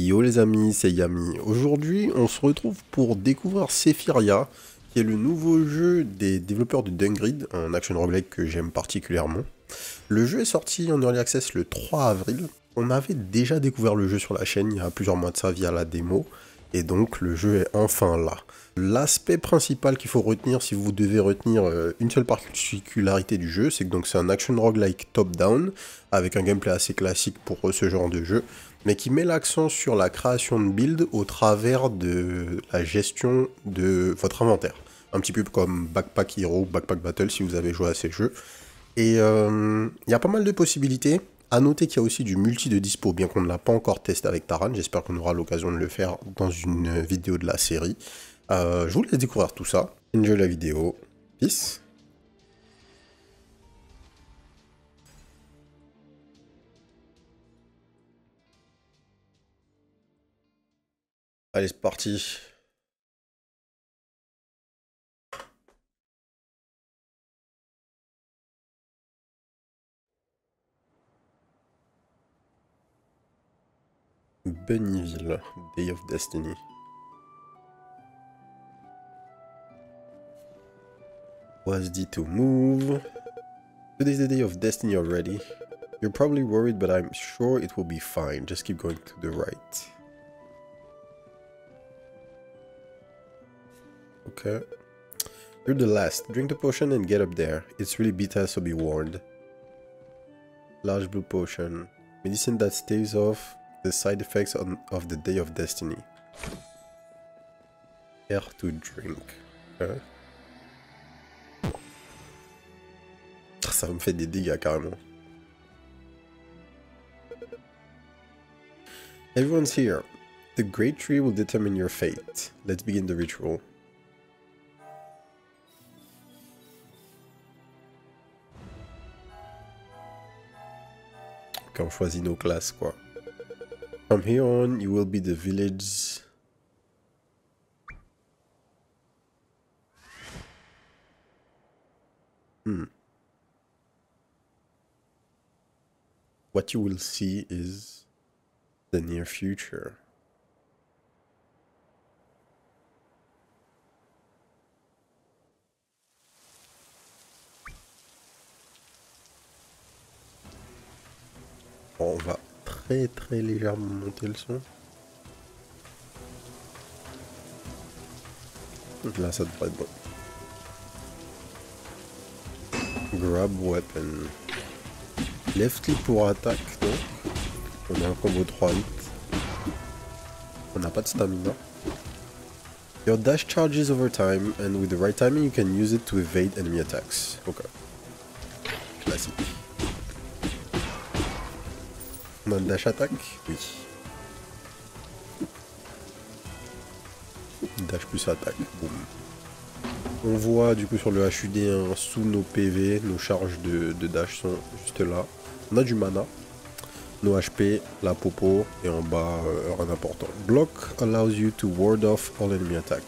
Yo les amis, c'est Yami. Aujourd'hui, on se retrouve pour découvrir Sephiria, qui est le nouveau jeu des développeurs de Dungrid, un action roguelike que j'aime particulièrement. Le jeu est sorti en Early Access le 3 avril. On avait déjà découvert le jeu sur la chaîne il y a plusieurs mois de ça via la démo, et donc le jeu est enfin là. L'aspect principal qu'il faut retenir, si vous devez retenir une seule particularité du jeu, c'est que c'est un action roguelike top-down, avec un gameplay assez classique pour ce genre de jeu, mais qui met l'accent sur la création de build au travers de la gestion de votre inventaire. Un petit peu comme Backpack Hero, Backpack Battle si vous avez joué à ces jeux. Et il y a pas mal de possibilités. A noter qu'il y a aussi du multi de dispo, bien qu'on ne l'a pas encore testé avec Taran. J'espère qu'on aura l'occasion de le faire dans une vidéo de la série. Je vous laisse découvrir tout ça. Enjoy la vidéo. Peace. Allez, c'est parti. Bunnyville, Day of Destiny. WASD to move. Today's the Day of Destiny already. You're probably worried, but I'm sure it will be fine. Just keep going to the right. Okay. You're the last. Drink the potion and get up there. It's really beta, so be warned. Large blue potion. Medicine that staves off the side effects of the Day of Destiny. Air to drink. Okay. Ça me fait des dégâts carrément. Everyone's here. The great tree will determine your fate. Let's begin the ritual. Ok, on choisit nos classes quoi. From here on, you will be the village. What you will see is the near future. Bon, on va très légèrement monter le son. Là, ça devrait être bon. Grab weapon. Left click pour attaque, donc. On a un combo 3-8. On n'a pas de stamina. Your dash charges over time, and with the right timing, you can use it to evade enemy attacks. Ok. Classique. On a un dash attaque? Oui. Dash plus attaque. Boum. On voit du coup sur le HUD hein, sous nos PV, nos charges de dash sont juste là. On a du mana, nos HP, la popo et en bas rien d'important. Block allows you to ward off all enemy attack.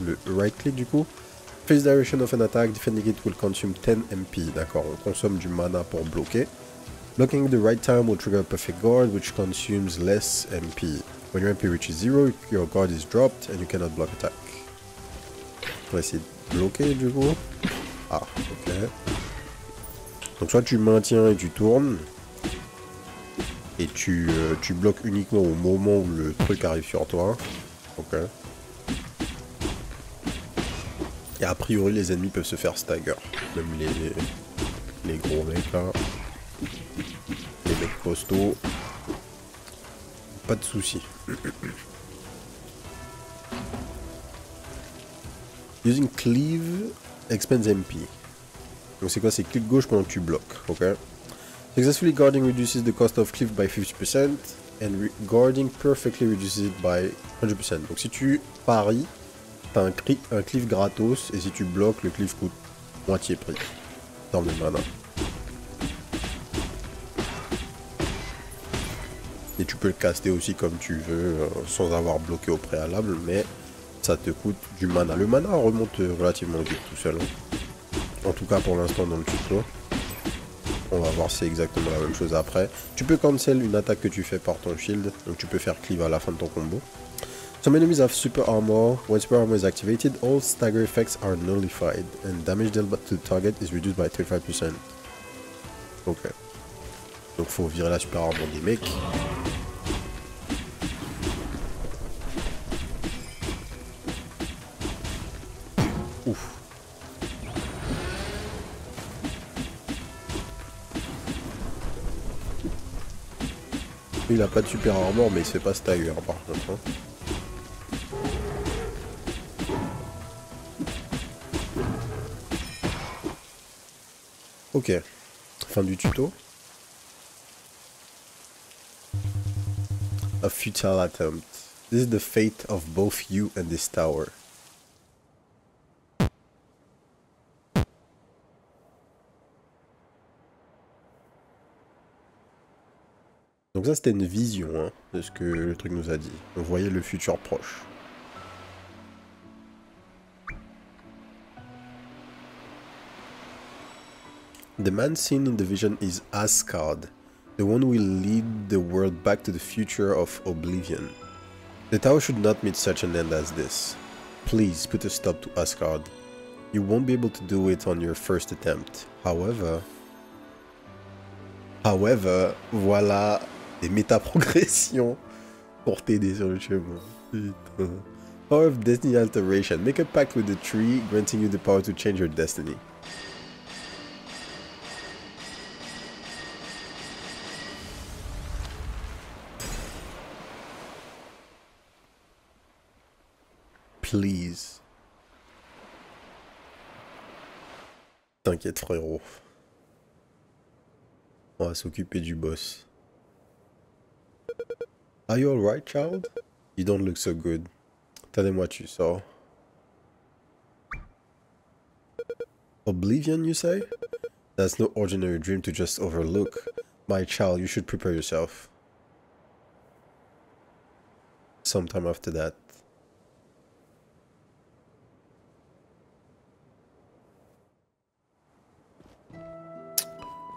Le right click du coup. Face direction of an attack, defending it will consume 10 MP. D'accord, on consomme du mana pour bloquer. Blocking the right time will trigger a perfect guard which consumes less MP. When your MP reaches 0, your guard is dropped and you cannot block attack. On va essayer de bloquer du coup. Ah, ok. Donc soit tu maintiens et tu tournes. Et tu bloques uniquement au moment où le truc arrive sur toi. Ok. Et a priori les ennemis peuvent se faire stagger. Même les gros mecs là. Les mecs costauds. Pas de soucis. Using cleave expands MP. Donc c'est quoi? C'est clic gauche pendant que tu bloques, ok? Successfully guarding reduces the cost of cleave by 50% and guarding perfectly reduces it by 100%. Donc si tu paries, t'as un cleave gratos et si tu bloques, le cleave coûte moitié prix. Dans le mana. Et tu peux le caster aussi comme tu veux sans avoir bloqué au préalable, mais ça te coûte du mana. Le mana remonte relativement vite tout seul. Hein. En tout cas pour l'instant dans le tuto. On va voir si c'est exactement la même chose après. Tu peux cancel une attaque que tu fais par ton shield. Donc tu peux faire cleave à la fin de ton combo. Some enemies have super armor. When super armor is activated, all stagger effects are nullified. And damage dealt to the target is reduced by 35%. Ok. Donc faut virer la super armor des mecs. Ouf. Il a pas de super armor mais il se fait pas stagger par contre. Hein. Ok. Fin du tuto. A futile attempt. This is the fate of both you and this tower. Donc ça c'était une vision hein, de ce que le truc nous a dit. On voyait le futur proche. The man seen in the vision is Asgard, the one who will lead the world back to the future of oblivion. The tower should not meet such an end as this. Please put a stop to Asgard. You won't be able to do it on your first attempt. However, voilà des méta-progressions pour t'aider sur le chemin. Putain. Power of Destiny Alteration. Make a pact with the tree, granting you the power to change your destiny. Please. T'inquiète frérot. On va s'occuper du boss. Are you alright, child? You don't look so good. Tell him what you saw. Oblivion, you say? That's no ordinary dream to just overlook. My child, you should prepare yourself. Sometime after that.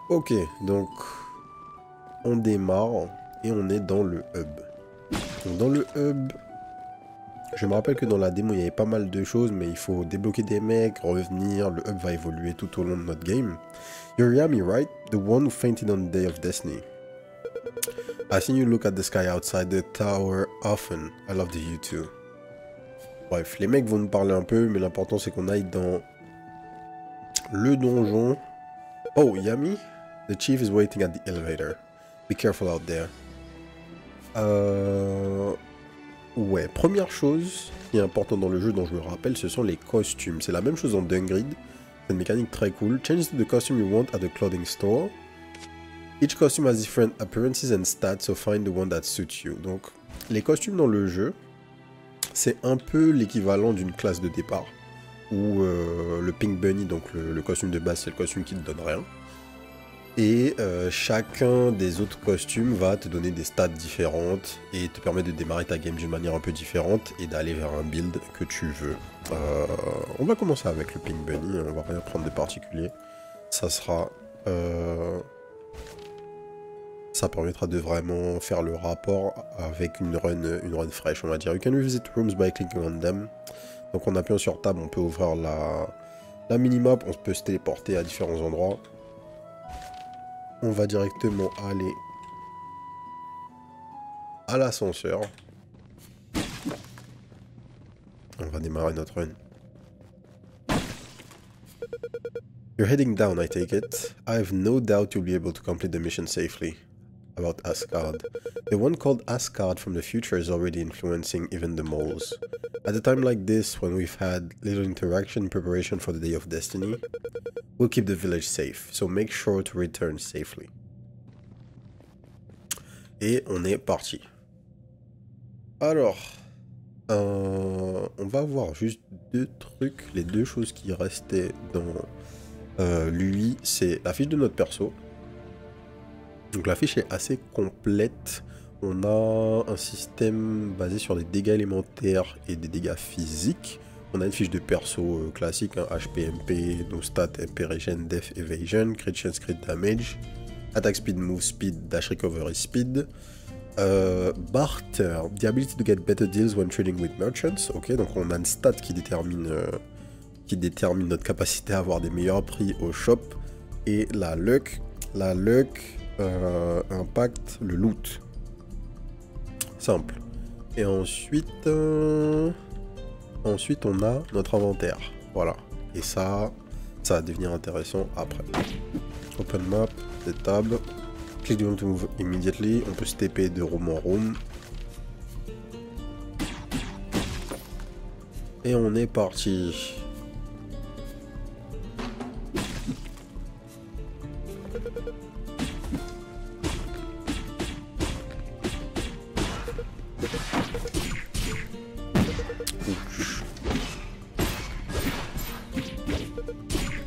Ok, donc on démarre et on est dans le hub. Donc dans le hub, je me rappelle que dans la démo il y avait pas mal de choses, mais il faut débloquer des mecs, revenir, le hub va évoluer tout au long de notre game. You're Yami, right? The one who fainted on the day of destiny. I seen you look at the sky outside the tower often. I love the view too. Bref, les mecs vont nous parler un peu, mais l'important c'est qu'on aille dans le donjon. Oh, Yami? The chief is waiting at the elevator. Be careful out there. Ouais, première chose qui est importante dans le jeu dont je me rappelle, ce sont les costumes. C'est la même chose dans Dungrid. C'est une mécanique très cool. Change the costume you want at the clothing store. Each costume has different appearances and stats, so find the one that suits you. Donc, les costumes dans le jeu, c'est un peu l'équivalent d'une classe de départ. Où le Pink Bunny, donc le costume de base, c'est le costume qui ne donne rien. Et chacun des autres costumes va te donner des stats différentes et te permet de démarrer ta game d'une manière un peu différente et d'aller vers un build que tu veux. On va commencer avec le Pink Bunny, on va rien prendre de particulier. Ça sera... ça permettra de vraiment faire le rapport avec une run fraîche, on va dire. You can revisit rooms by clicking on them. Donc en appuyant sur Tab, on peut ouvrir la minimap, on peut se téléporter à différents endroits. On va directement aller à l'ascenseur. On va démarrer notre run. You're heading down, I take it. I have no doubt you'll be able to complete the mission safely. About Asgard. The one called Asgard from the future is already influencing even the moles. At a time like this, when we've had little interaction in preparation for the Day of Destiny, we'll keep the village safe, so make sure to return safely. Et on est parti. Alors, on va voir juste deux trucs. Les deux choses qui restaient dans lui, c'est la fiche de notre perso. Donc la fiche est assez complète. On a un système basé sur des dégâts élémentaires et des dégâts physiques. On a une fiche de perso classique, hein, HP, MP, no stat, MP regen, def, evasion, crit chance, crit damage, attack speed, move speed, dash recovery speed. Barter, the ability to get better deals when trading with merchants. Ok, donc on a une stat qui détermine notre capacité à avoir des meilleurs prix au shop. Et la luck impacte le loot. Simple. Et ensuite, on a notre inventaire. Voilà. Et ça va devenir intéressant après. Open map, des tables. Click the room to move immediately. On peut se TP de room en room. Et on est parti.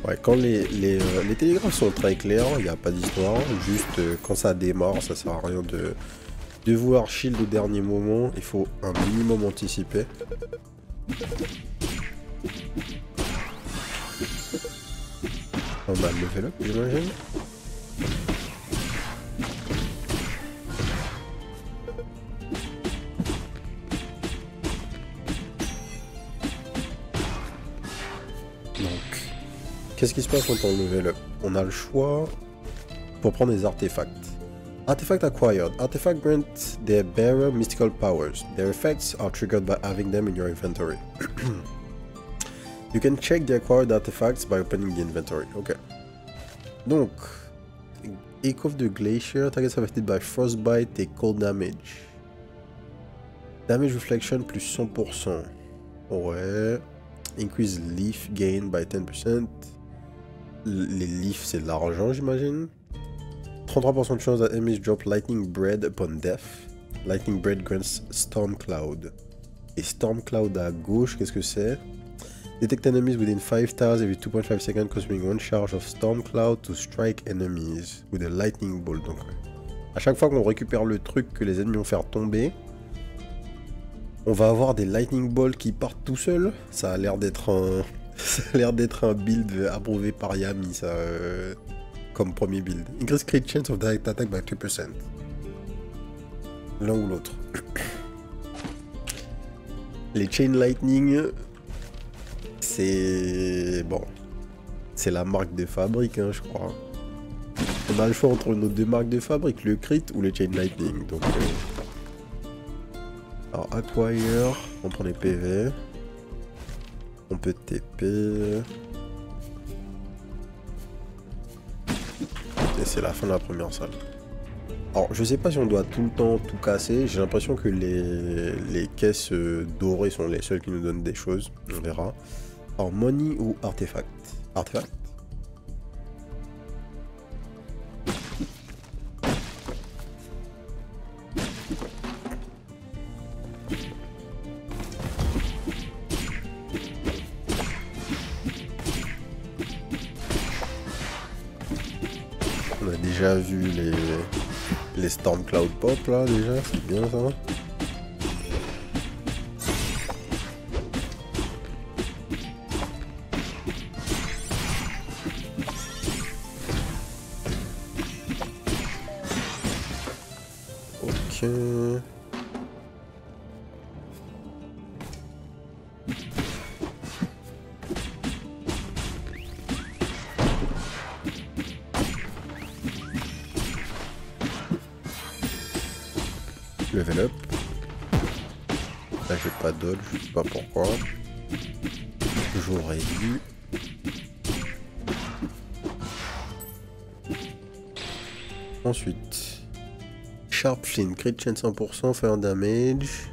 Ouais, quand les télégraphes sont très clairs, il n'y a pas d'histoire. Juste quand ça démarre, ça sert à rien de vouloir shield au dernier moment. Il faut un minimum anticiper. On a le level up, j'imagine. Qu'est-ce qui se passe quand on level up? On a le choix pour prendre des artefacts. Artifact acquired. Artifact grant their bearer mystical powers. Their effects are triggered by having them in your inventory. You can check the acquired artifacts by opening the inventory. Ok. Donc, Echo of the Glacier, targets affected by frostbite et cold damage. Damage reflection plus 100%. Ouais. Increase leaf gain by 10%. Les leafs, c'est de l'argent, j'imagine. 33% de chance that enemies drop lightning bread upon death. Lightning bread grants storm cloud. Et storm cloud à gauche, qu'est-ce que c'est? Detect enemies within 5 tiles every 2.5 seconds, consuming one charge of storm cloud to strike enemies with a lightning bolt. Donc, à chaque fois qu'on récupère le truc que les ennemis vont faire tomber, on va avoir des lightning bolts qui partent tout seuls. Ça a l'air d'être un build approuvé par Yami, ça, comme premier build. Increase crit chance of direct attack by 2%. L'un ou l'autre. Les chain lightning, c'est bon, c'est la marque de fabrique, hein, je crois. On a le choix entre nos deux marques de fabrique, le crit ou le chain lightning. Donc, alors acquire, on prend les PV. On peut TP. Et c'est la fin de la première salle. Alors, je sais pas si on doit tout le temps tout casser. J'ai l'impression que les caisses dorées sont les seules qui nous donnent des choses. On verra. Alors, money ou artefact? Artefact. On a déjà vu les Storm Cloud Pop là déjà, c'est bien ça. Ok. Level up. Là j'ai pas dodge, je sais pas pourquoi. J'aurais dû. Ensuite. Sharp Flint, crit chance 100%, fire damage.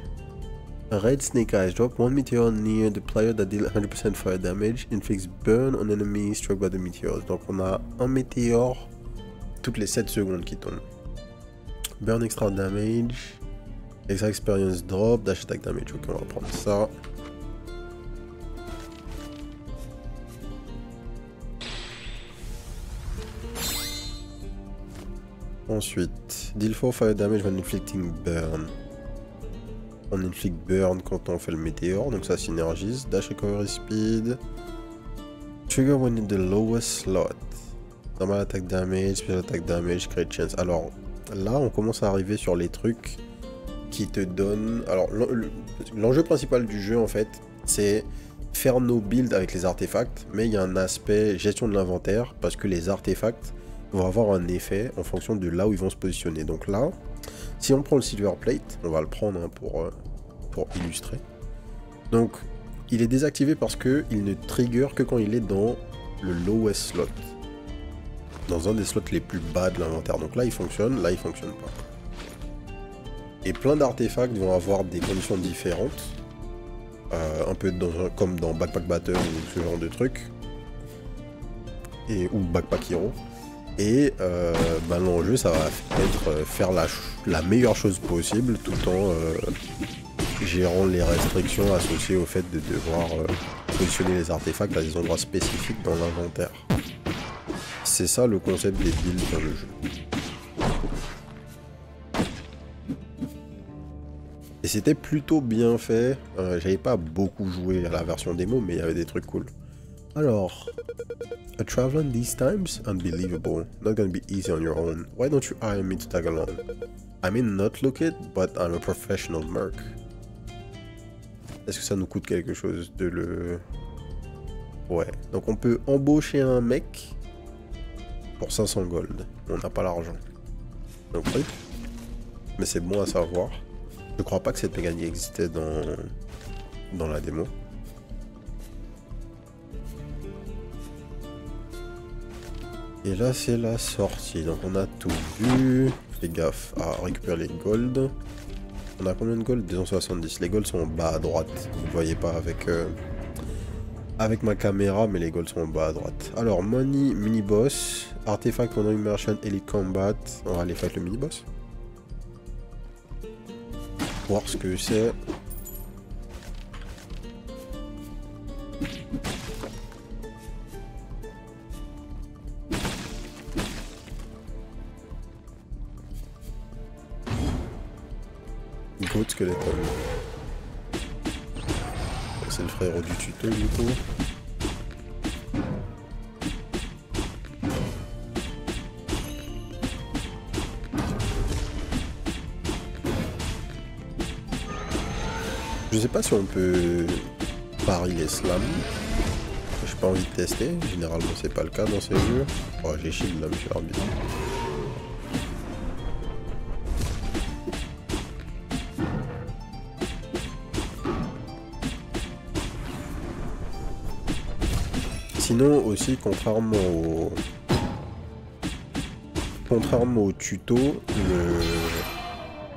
Red Snake Eyes, drop one meteor near the player that deal 100% fire damage. Inflicts burn on enemy struck by the meteors. Donc on a un météore toutes les 7 secondes qui tombe. Burn extra damage. Extra experience drop, dash attack damage. Ok, on va prendre ça. Ensuite, deal 4 fire damage when inflicting burn. On inflict burn quand on fait le météore, donc ça synergise. Dash recovery speed. Trigger when in the lowest slot. Normal attack damage, special attack damage, crit chance. Alors là, on commence à arriver sur les trucs qui te donnent... Alors l'enjeu principal du jeu en fait, c'est faire nos builds avec les artefacts, mais il y a un aspect gestion de l'inventaire parce que les artefacts vont avoir un effet en fonction de là où ils vont se positionner. Donc là, si on prend le silver plate, on va le prendre hein, pour illustrer. Donc il est désactivé parce que il ne trigger que quand il est dans le lowest slot, dans un des slots les plus bas de l'inventaire. Donc là il fonctionne, là il fonctionne pas. Et plein d'artefacts vont avoir des conditions différentes. Un peu comme dans Backpack Battle ou ce genre de truc. Ou Backpack Hero. Et l'enjeu ça va être faire la meilleure chose possible tout en gérant les restrictions associées au fait de devoir positionner les artefacts à des endroits spécifiques dans l'inventaire. C'est ça le concept des builds dans le jeu. Et c'était plutôt bien fait. J'avais pas beaucoup joué à la version démo, mais il y avait des trucs cool. Alors, a traveler in these times? Unbelievable. Not gonna be easy on your own. Why don't you hire me to tag along? I mean, not look it, but I'm a professional merc. Est-ce que ça nous coûte quelque chose de le... Ouais. Donc on peut embaucher un mec pour 500 gold. On n'a pas l'argent. Donc oui. Mais c'est bon à savoir. Je crois pas que cette mécanique existait dans la démo. Et là c'est la sortie. Donc on a tout vu. Fais gaffe à récupérer les gold. On a combien de gold? 270. Les golds sont en bas à droite. Vous ne voyez pas avec ma caméra, mais les golds sont en bas à droite. Alors, money, mini-boss, artefact, pendant immersion, elite combat. On va aller fight le mini-boss. Voir ce que c'est. Goat Skeleton. C'est le frère du tuto du coup. Je sais pas si on peut pari les slams. J'ai pas envie de tester. Généralement c'est pas le cas dans ces jeux. Oh, j'ai shield là monsieur l'arbitre. Sinon aussi, contrairement au tuto,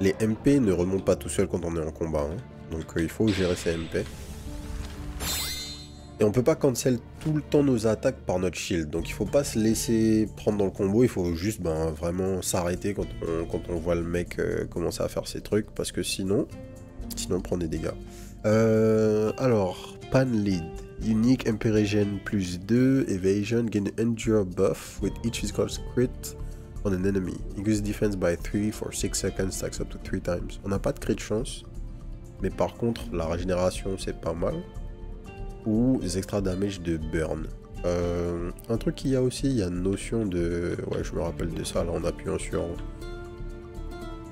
les MP ne remontent pas tout seuls quand on est en combat. Hein. Donc il faut gérer ces MP. Et on peut pas cancel tout le temps nos attaques par notre shield. Donc il faut pas se laisser prendre dans le combo. Il faut juste vraiment s'arrêter quand on voit le mec commencer à faire ses trucs. Parce que sinon on prend des dégâts. Alors, Pan Lead. Unique Empyrean plus 2, Evasion, gain an Endure buff with each physical crit on an enemy. Increase defense by 3 for 6 seconds, stacks up to 3 times. On n'a pas de crit chance, mais par contre la régénération c'est pas mal. Ou les extra damage de burn. Un truc qu'il y a aussi, il y a une notion de... Ouais, je me rappelle de ça là en appuyant sur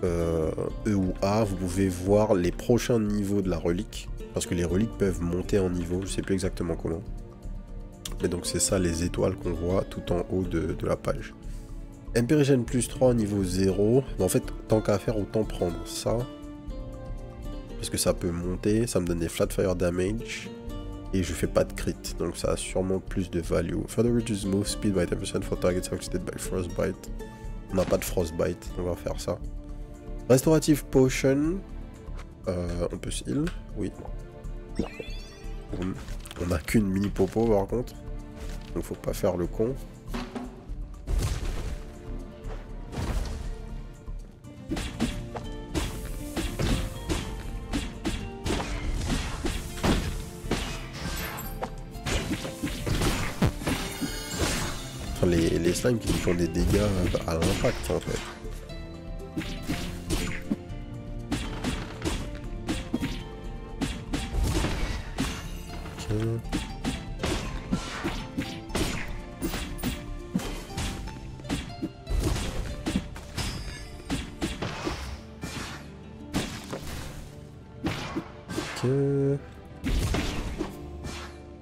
E ou A, vous pouvez voir les prochains niveaux de la relique. Parce que les reliques peuvent monter en niveau, je sais plus exactement comment. Mais donc c'est ça les étoiles qu'on voit tout en haut de la page. Empyrean plus 3 niveau 0. Mais en fait, tant qu'à faire, autant prendre ça. Parce que ça peut monter, ça me donne des flat fire damage. Et je fais pas de crit, donc ça a sûrement plus de value. Further reduce move speed by 10% for targets affected by frostbite. On n'a pas de frostbite, on va faire ça. Restorative potion. On peut se heal, oui. On n'a qu'une mini popo par contre, donc faut pas faire le con. Enfin, les slimes qui font des dégâts à l'impact en fait.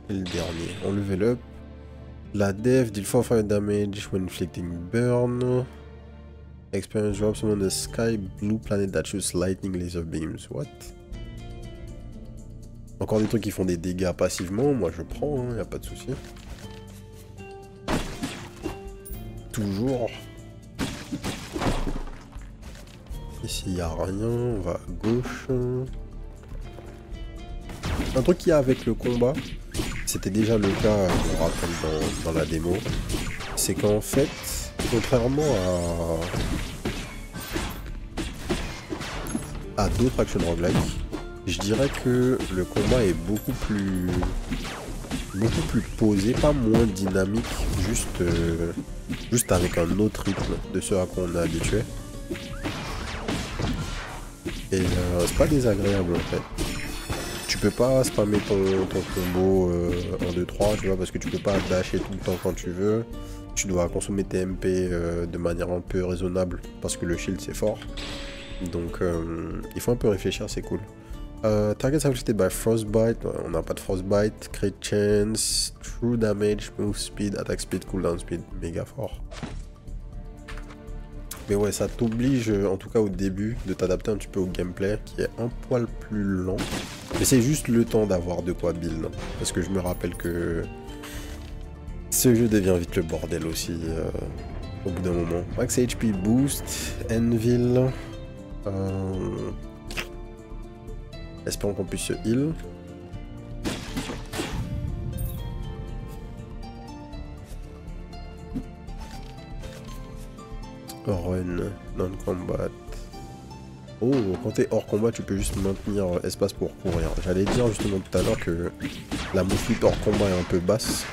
Et le dernier, on level up. La dev deal 4 fire damage when inflicting burn. Experience drops on the sky blue planet that shoots lightning laser beams. What? Encore des trucs qui font des dégâts passivement, moi je prends, hein, y a pas de souci. Toujours. Ici y a rien, on va à gauche. Un truc qu'il y a avec le combat, c'était déjà le cas, je me rappelle dans la démo, c'est qu'en fait, contrairement à d'autres action roguelike, je dirais que le combat est beaucoup plus posé, pas moins dynamique, juste avec un autre rythme de ce à quoi on est habitué. Et c'est pas désagréable en fait. Tu peux pas spammer ton combo en 2-3, tu vois, parce que tu peux pas dasher tout le temps quand tu veux. Tu dois consommer tes MP de manière un peu raisonnable, parce que le shield c'est fort. Donc il faut un peu réfléchir, c'est cool. Targets afflicted by Frostbite, on n'a pas de Frostbite. Crit chance, true damage, move speed, attack speed, cooldown speed, méga fort. Mais ouais, ça t'oblige, en tout cas au début, de t'adapter un petit peu au gameplay, qui est un poil plus lent. Mais c'est juste le temps d'avoir de quoi build. Parce que je me rappelle que ce jeu devient vite le bordel aussi, au bout d'un moment. Max HP boost, Anvil. Espérons qu'on puisse se heal. Run, non-combat. Oh, quand t'es hors combat, tu peux juste maintenir espace pour courir. J'allais dire justement tout à l'heure que la move speed hors combat est un peu basse.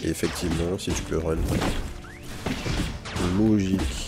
Et effectivement, si tu peux run. Logique.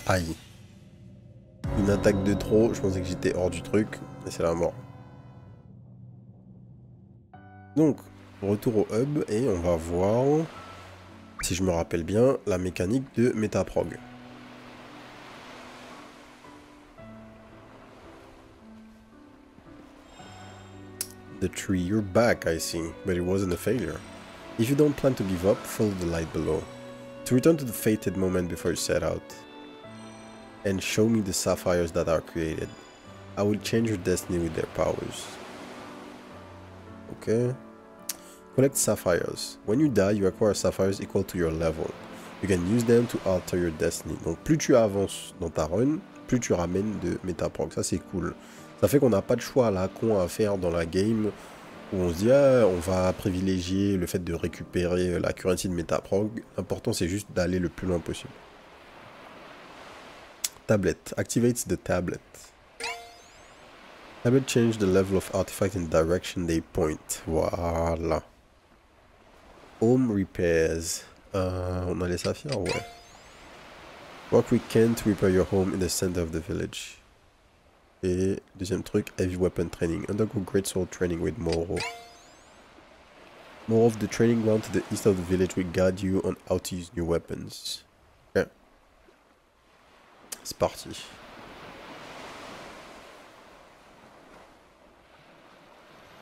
Aïe. Une attaque de trop, je pensais que j'étais hors du truc, mais c'est la mort. Donc, retour au hub, et on va voir, si je me rappelle bien, la mécanique de Metaprog. The tree, you're back, I see, but it wasn't a failure. If you don't plan to give up, follow the light below. To return to the fated moment before you set out. And show me the sapphires that are created. I will change your destiny with their powers. Okay. Collect sapphires. When you die, you acquire sapphires equal to your level. You can use them to alter your destiny. Donc plus tu avances dans ta run, plus tu ramènes de Metaprog. Ça c'est cool. Ça fait qu'on n'a pas de choix à la con à faire dans la game où on se dit ah, on va privilégier le fait de récupérer la currency de Metaprog. L'important c'est juste d'aller le plus loin possible. Tablet. Activates the tablet. Tablet change the level of artifact in direction they point. Voilà. Home repairs. On a les saphirs, ouais. Work we can to repair your home in the center of the village. Et deuxième truc, heavy weapon training. Undergo great sword training with Moro. More of the training ground to the east of the village will guide you on how to use new weapons. Ok. C'est parti.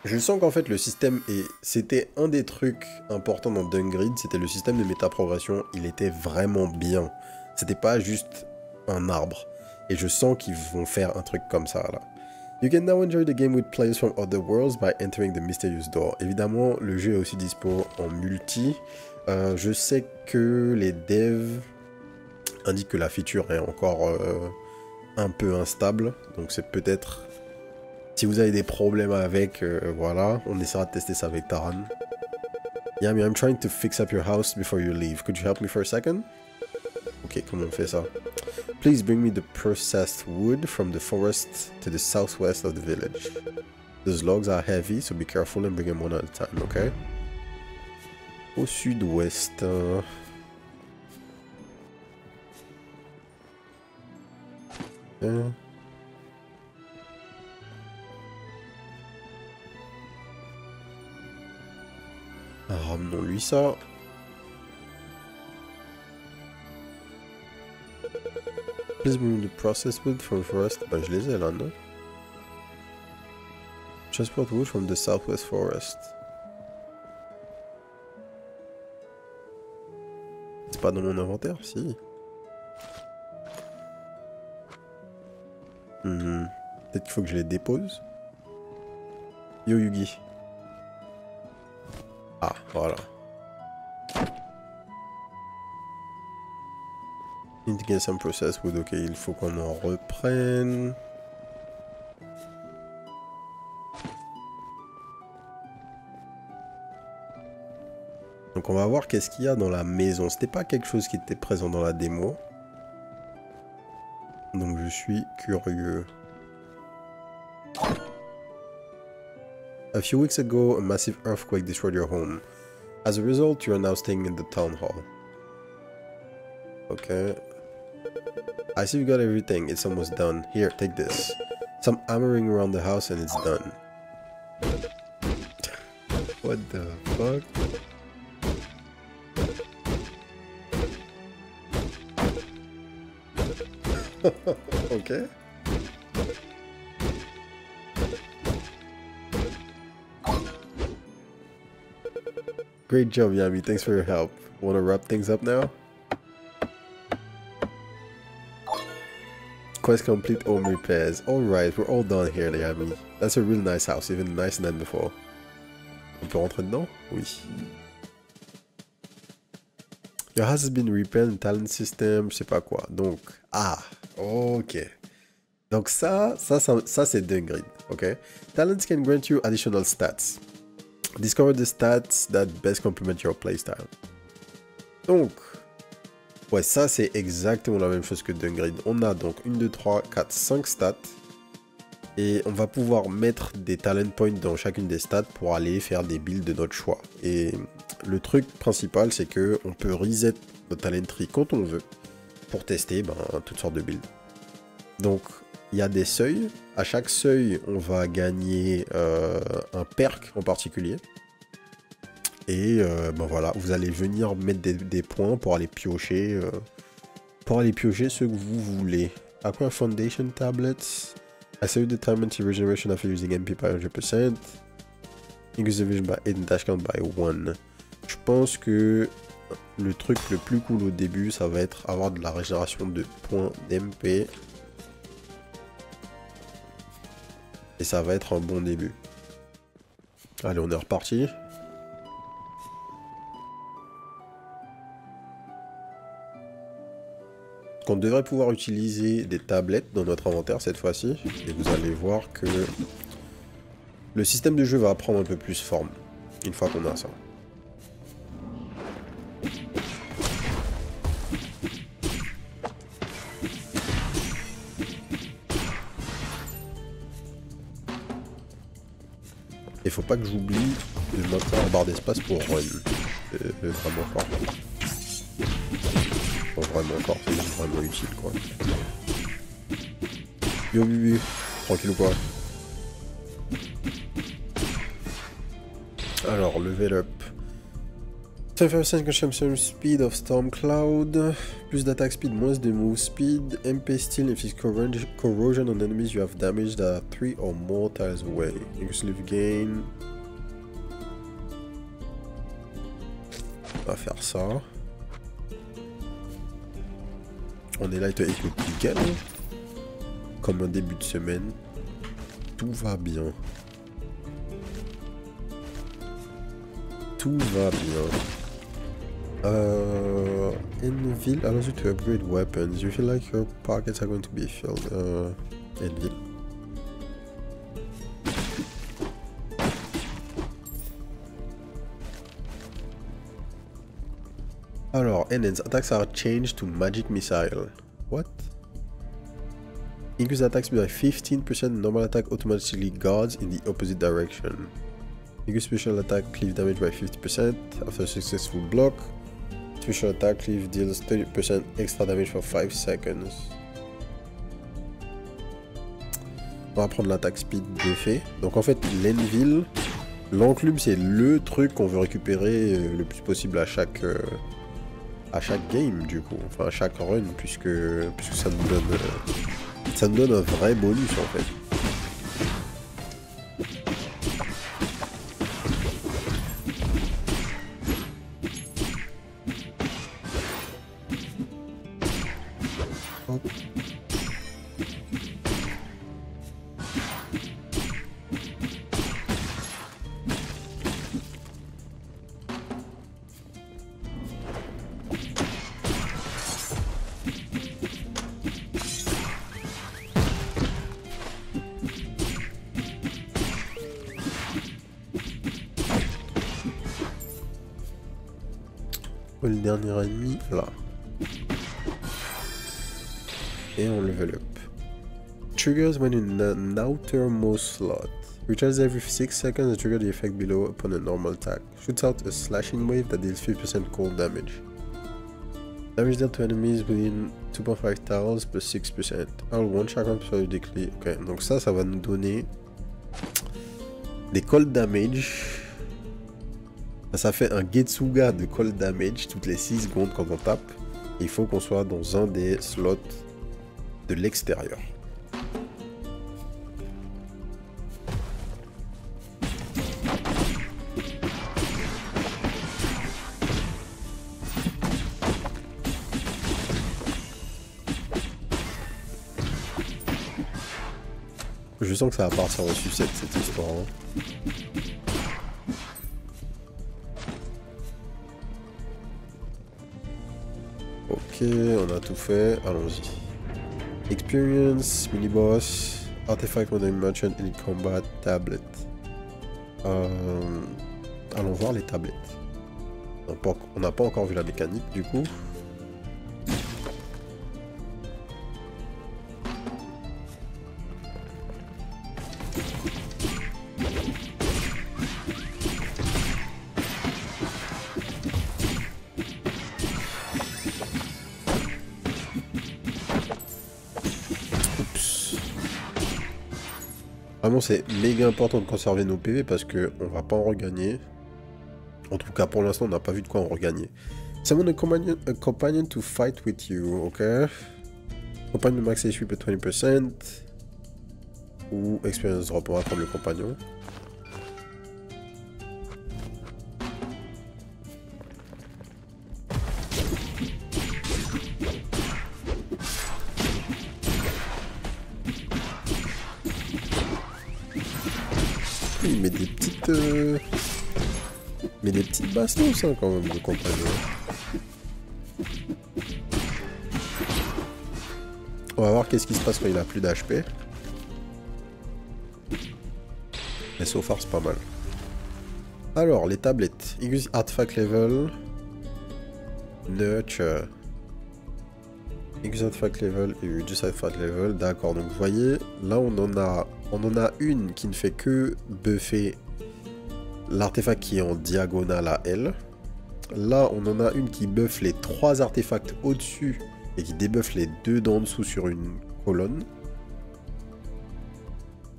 Je sens qu'en fait le système est... C'était un des trucs importants dans Dungrid, c'était le système de métaprogression, il était vraiment bien. C'était pas juste un arbre. Et je sens qu'ils vont faire un truc comme ça là. You can now enjoy the game with players from other worlds by entering the mysterious door. Évidemment, le jeu est aussi dispo en multi. Je sais que les devs indique que la feature est encore un peu instable. Donc c'est peut-être... Si vous avez des problèmes avec, voilà, on essaiera de tester ça avec Taran. Yami, I'm trying to fix up your house before you leave. Could you help me for a second? Ok, comment on fait ça? Please bring me the processed wood from the forest to the southwest of the village. Those logs are heavy, so be careful and bring them one at a time, ok? Au sud-ouest. Ramenons-lui ça. Please bring the processed wood from the forest. Ben, je les ai là, non? Transport wood from the southwest forest. C'est pas dans mon inventaire, si. Peut-être qu'il faut que je les dépose. Yo Yugi. Ah, voilà. Need to get some processed wood. Ok, il faut qu'on en reprenne. Donc on va voir qu'est-ce qu'il y a dans la maison. C'était pas quelque chose qui était présent dans la démo. Donc je suis curieux. A few weeks ago, a massive earthquake destroyed your home. As a result, you are now staying in the town hall. Okay. I see you got everything. It's almost done. Here, take this. Some hammering around the house and it's done. What the fuck? Okay. Great job, Yami. Thanks for your help. Wanna wrap things up now? Quest complete, home repairs. Alright, we're all done here, Yami. That's a real nice house, even nicer than before. On peut rentrer dedans? Oui. Your house has been repaired in talent system, je sais pas quoi. Donc, ah, ok. Donc ça c'est Dungrid, ok? Talents can grant you additional stats. Discover the stats that best complement your playstyle. Donc, ouais, ça c'est exactement la même chose que Dungrid. On a donc 1, 2, 3, 4, 5 stats. Et on va pouvoir mettre des talent points dans chacune des stats pour aller faire des builds de notre choix. Et le truc principal, c'est que on peut reset notre talent tree quand on veut pour tester toutes sortes de builds. Donc, il y a des seuils. À chaque seuil, on va gagner un perk en particulier. Et voilà, vous allez venir mettre des points pour aller piocher, ce que vous voulez. Aqua Foundation Tablets. Accelerate the time and regeneration after using MP by 100%. Increase the vision by 8 and dash count by 1. Je pense que le truc le plus cool au début, ça va être avoir de la régénération de points d'MP. Et ça va être un bon début. Allez, on est reparti. On devrait pouvoir utiliser des tablettes dans notre inventaire cette fois-ci. Et vous allez voir que le système de jeu va prendre un peu plus forme une fois qu'on a ça. Et faut pas que j'oublie de maintenir la barre d'espace pour run. C'est vraiment fort. Vraiment fort, c'est vraiment utile quoi. Yo Bibi, tranquille ou quoi? Alors, level up. 25% consumption speed of Storm Cloud. Plus d'attaque speed, moins de move speed. MP steel inflicts corrosion on enemies you have damaged that are 3 or more tiles away. Inclusive gain. On va faire ça. On est là avec le nickel, comme un début de semaine. Tout va bien. Tout va bien. Anvil allows you to upgrade weapons. You feel like your pockets are going to be filled. Anvil. Alors, enhance attacks are changed to magic missile. What? Increase attacks by 15%, normal attack automatically guards in the opposite direction. Increase special attack cleave damage by 50% after a successful block. Special attack cleave deals 30% extra damage for 5 seconds. On va prendre l'attaque speed d'effet. Donc en fait, l'Envil, l'enclume c'est le truc qu'on veut récupérer le plus possible à chaque game du coup, enfin à chaque run puisque ça nous donne un vrai bonus en fait. Hop. Le dernier ennemi là. Et on level up. Triggers when in an outermost slot. Recharges every 6 seconds and trigger the effect below upon a normal attack. Shoots out a slashing wave that deals 50% cold damage. Damage dealt to enemies within 2.5 tiles plus 6%. All one shot periodically. Ok, donc ça va nous donner des cold damage. Ça fait un Getsuga de cold damage toutes les 6 secondes quand on tape. Il faut qu'on soit dans un des slots de l'extérieur. Je sens que ça va partir en sucette cette histoire. Hein. Ok, on a tout fait, allons-y. Experience, mini-boss, artefact when merchant, elite combat, tablet. Allons voir les tablettes. On n'a pas encore vu la mécanique du coup. Vraiment c'est méga important de conserver nos PV parce que on va pas en regagner. En tout cas pour l'instant on n'a pas vu de quoi en regagner. Summon a companion to fight with you, ok. Companion max HP at 20%. Ou experience drop, on va prendre le compagnon. Il met des petites... Mais des petites bastos hein, quand même, le compagnon. On va voir qu'est-ce qui se passe quand il a plus d'HP. Mais so far c'est pas mal. Alors, les tablettes. Increase artifact level. Nurture. Increase artifact level et reduce artifact level. D'accord, donc vous voyez, là on en a une qui ne fait que buffer l'artefact qui est en diagonale à elle. Là, on en a une qui buffe les 3 artefacts au-dessus et qui débuffe les 2 d'en dessous sur une colonne.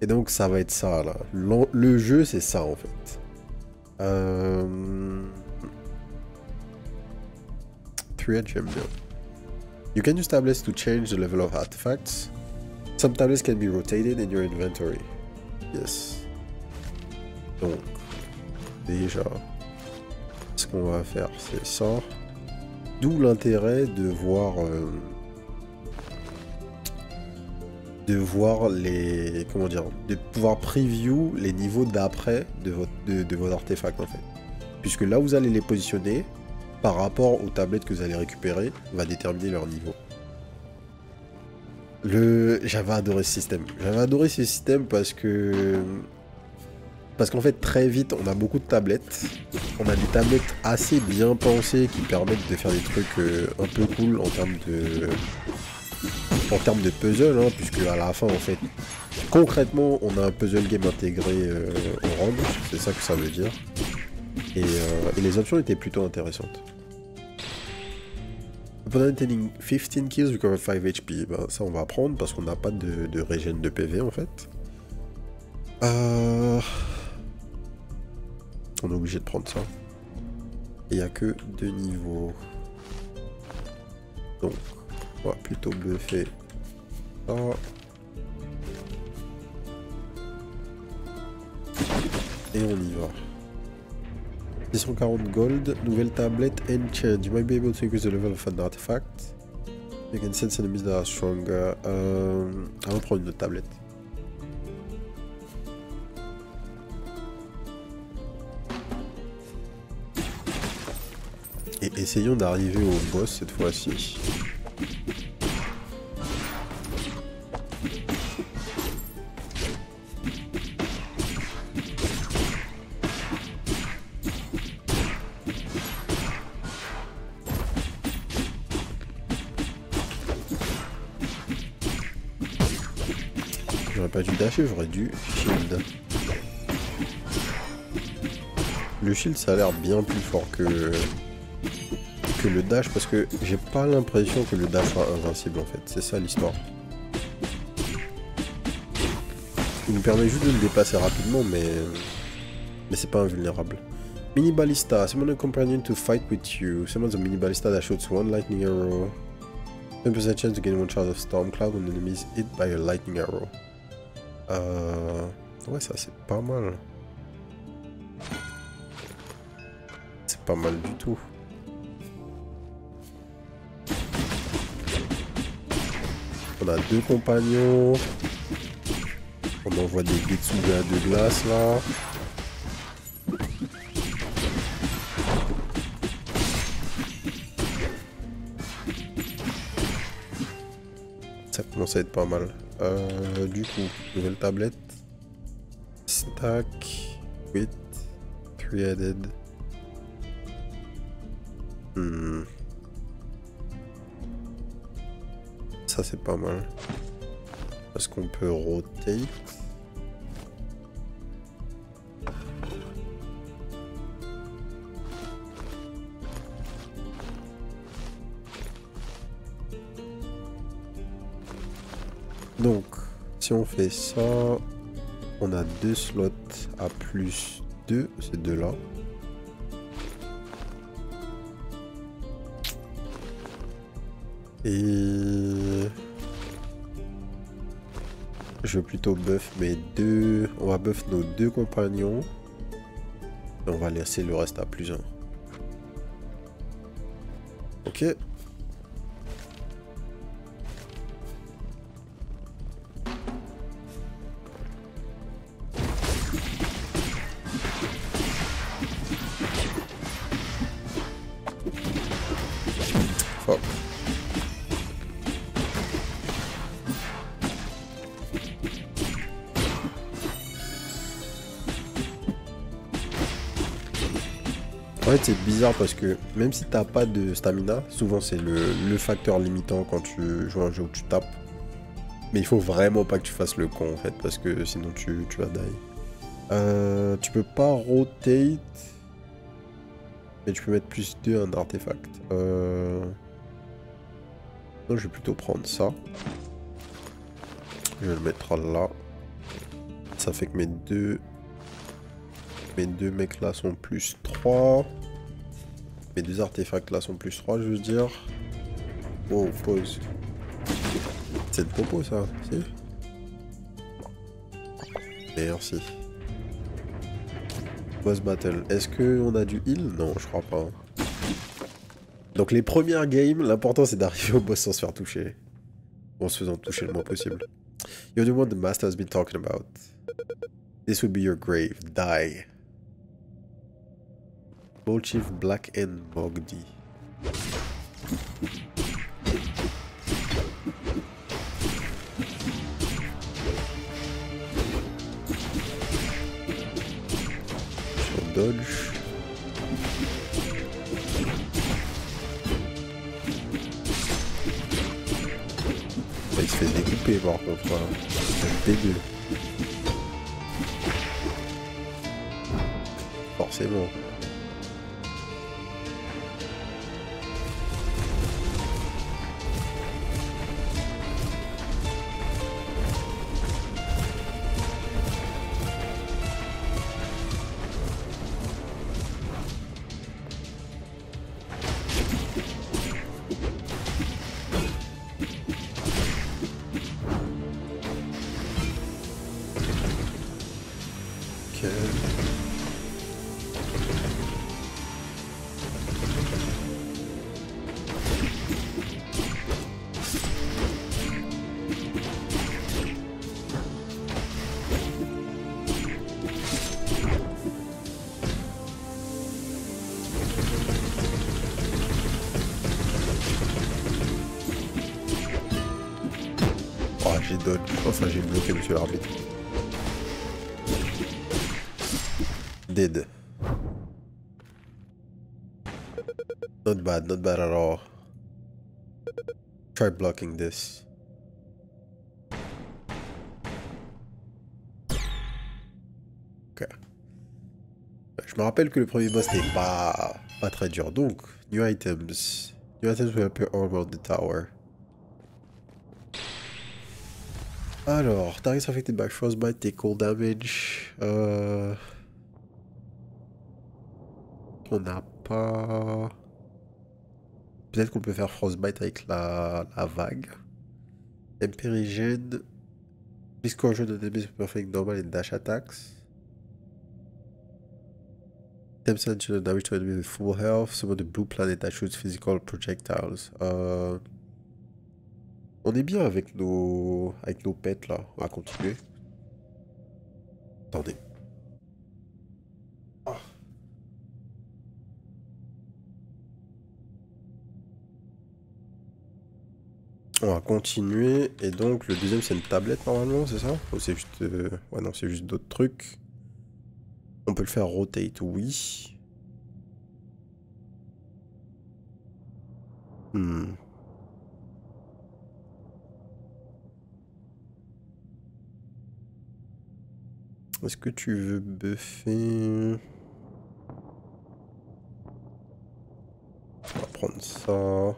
Et donc, ça va être ça, là. Le jeu, c'est ça, en fait. Triad, j'aime bien. You can use tablets to change the level of artifacts. Some tablets can be rotated in your inventory. Yes. Donc, déjà, ce qu'on va faire, c'est ça. D'où l'intérêt de voir les... Comment dire? De pouvoir preview les niveaux d'après de votre artefact, en fait. Puisque là, vous allez les positionner. par rapport aux tablettes que vous allez récupérer va déterminer leur niveau. J'avais adoré ce système. J'avais adoré ce système parce qu'en fait très vite on a beaucoup de tablettes. On a des tablettes assez bien pensées qui permettent de faire des trucs un peu cool en termes de puzzle, hein, puisque à la fin en fait concrètement on a un puzzle game intégré au round, c'est ça que ça veut dire. Et les options étaient plutôt intéressantes. Opponent taking 15 kills, recover 5 HP. Ben, ça on va apprendre parce qu'on n'a pas de régène de PV en fait. On est obligé de prendre ça. Il n'y a que 2 niveaux. Donc on va plutôt buffer ça. Et on y va. 640 gold, nouvelle tablette, enchant. You might be able to increase the level of an artifact. You can sense enemies that are stronger. On va prendre une autre tablette. Et essayons d'arriver au boss cette fois-ci. J'aurais pas dû dasher, j'aurais dû shield. Le shield ça a l'air bien plus fort que le dash parce que j'ai pas l'impression que le dash soit invincible en fait, c'est ça l'histoire. Il nous permet juste de le dépasser rapidement mais c'est pas invulnérable. Mini Ballista, summon a companion to fight with you. Summon the Mini Ballista that shoots one lightning arrow. 10% chance to gain one charge of Storm Cloud when the enemy is hit by a lightning arrow. Ouais, ça c'est pas mal. C'est pas mal du tout. On a 2 compagnons. On envoie des Getsuga de glace là. Ça commence à être pas mal. Du coup, nouvelle tablette. Stack with 3-headed. Ça c'est pas mal. Parce qu'on peut rotate. Donc, si on fait ça, on a 2 slots à plus 2, ces deux-là. Et je vais plutôt buff mes 2. On va buff nos 2 compagnons. Et on va laisser le reste à plus 1. Ok. Fuck. En fait c'est bizarre parce que même si t'as pas de stamina, souvent c'est le facteur limitant quand tu joues à un jeu où tu tapes. Mais il faut vraiment pas que tu fasses le con en fait parce que sinon tu vas die. Tu peux pas rotate. Mais tu peux mettre plus 2 un artefact. Non, je vais plutôt prendre ça. Je vais le mettre là. Ça fait que mes deux mecs là sont plus 3. Mes 2 artefacts là sont plus 3, je veux dire. Oh, pause. C'est le propos ça, si? Merci. Boss battle. Est-ce qu'on a du heal? Non, je crois pas. Donc les premières games, l'important c'est d'arriver au boss sans se faire toucher. En se faisant toucher le moins possible. You're the one the master has been talking about. This would be your grave. Die. Bold Chief Black and Mogdy. Dodge. Il se fait découper par contre. C'est dégueu. Forcément. J'ai dodge. Enfin, j'ai bloqué monsieur l'arbitre. Dead. Not bad at all. Try blocking this. Ok. Je me rappelle que le premier boss n'était pas très dur. Donc, new items. New items will appear all around the tower. Alors, targets affected by frostbite take cold damage. On n'a pas... Peut-être qu'on peut faire frostbite avec la vague. Empérigène. Please conjure the enemies with perfect normal and dash attacks. 10% damage to enemies with full health. Summon the blue planet that shoots physical projectiles. On est bien avec nos pets là. On va continuer. Attendez. Ah. On va continuer. Et donc le deuxième c'est une tablette normalement, c'est ça? Ou c'est juste... Ouais non, c'est juste d'autres trucs. On peut le faire rotate, oui. Est-ce que tu veux buffer? On va prendre ça.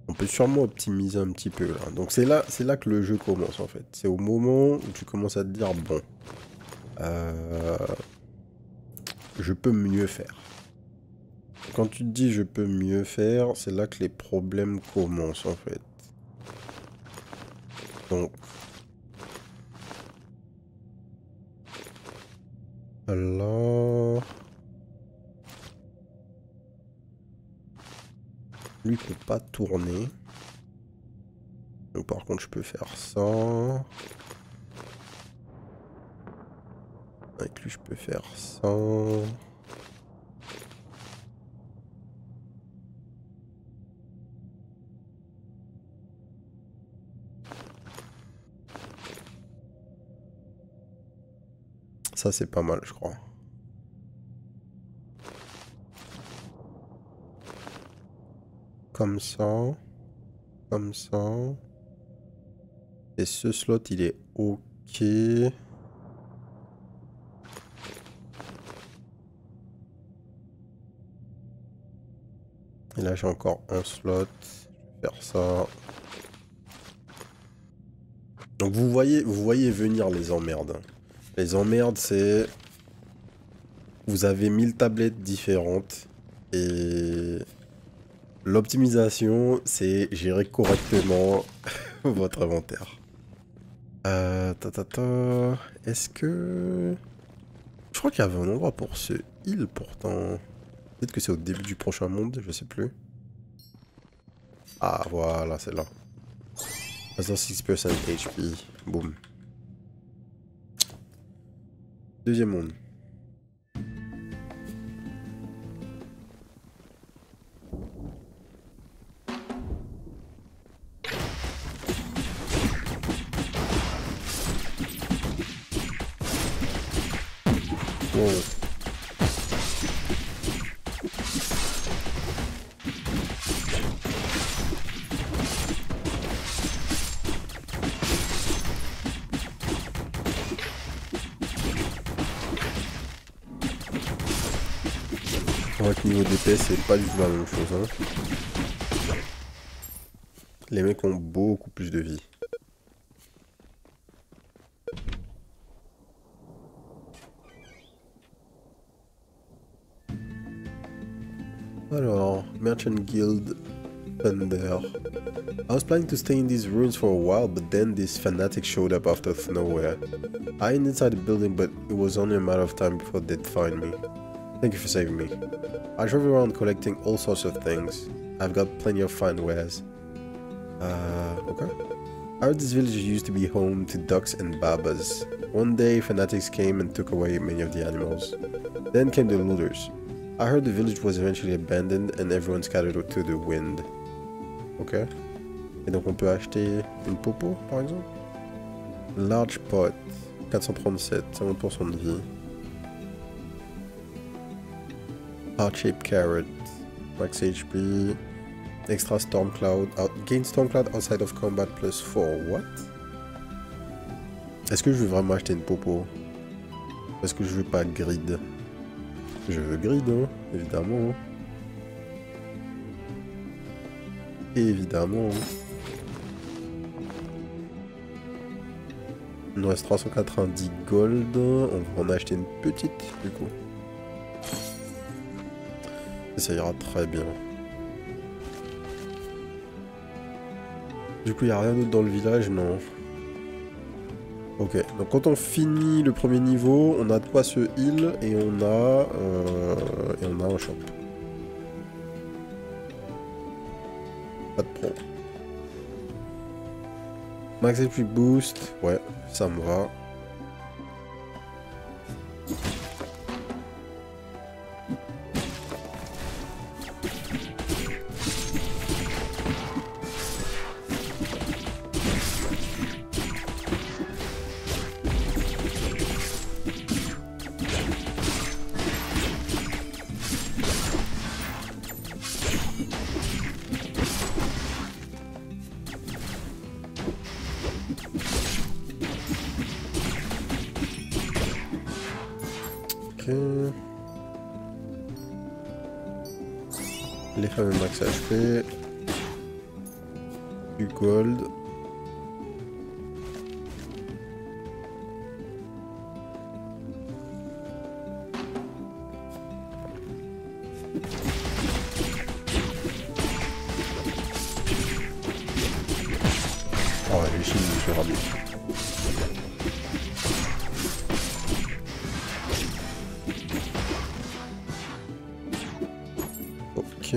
On peut sûrement optimiser un petit peu là. Donc c'est là que le jeu commence en fait. C'est au moment où tu commences à te dire bon, je peux mieux faire. Quand tu te dis je peux mieux faire, c'est là que les problèmes commencent en fait. Donc là, lui il peut pas tourner. Donc par contre je peux faire ça. Avec lui je peux faire ça. Ça c'est pas mal je crois. Comme ça. Comme ça. Et ce slot il est ok. Et là j'ai encore un slot. Je vais faire ça. Donc vous voyez venir les emmerdes. Les emmerdes c'est... Vous avez 1000 tablettes différentes. Et... L'optimisation c'est gérer correctement votre inventaire. Est-ce que... Je crois qu'il y avait un endroit pour ce heal pourtant. Peut-être que c'est au début du prochain monde, je sais plus. Ah voilà, c'est là. Restore 6% HP. Boum. Deuxième monde. Wow. On voit que niveau d'épée, c'est pas du tout la même chose. Hein. Les mecs ont beaucoup plus de vie. Alors, Merchant Guild Thunder. I was planning to stay in these ruins for a while, but then this fanatic showed up out of nowhere. I hid inside the building, but it was only a matter of time before they'd find me. Thank you for saving me. I drove around collecting all sorts of things. I've got plenty of fine wares. Okay. I heard this village used to be home to ducks and babas. One day, fanatics came and took away many of the animals. Then came the looters. I heard the village was eventually abandoned and everyone scattered to the wind. Ok. Et donc on peut acheter une popo par exemple. Large pot, 437, 50% de vie. Heart-shaped carrot, max HP, extra storm cloud, gain storm cloud outside of combat plus 4. What? Est-ce que je veux vraiment acheter une popo? Est-ce que je veux pas grid? Je veux grid, hein, évidemment. Évidemment. Il nous reste 390 gold. On va en acheter une petite, du coup. Et ça ira très bien. Du coup, il n'y a rien d'autre dans le village, non. Ok, donc quand on finit le premier niveau, on a de quoi se heal et on a un shop. Pas de pro. Max HP boost, ouais, ça me va. Les fameux max HP. Du gold. Oh, les chiens, je suis ravi. Ok.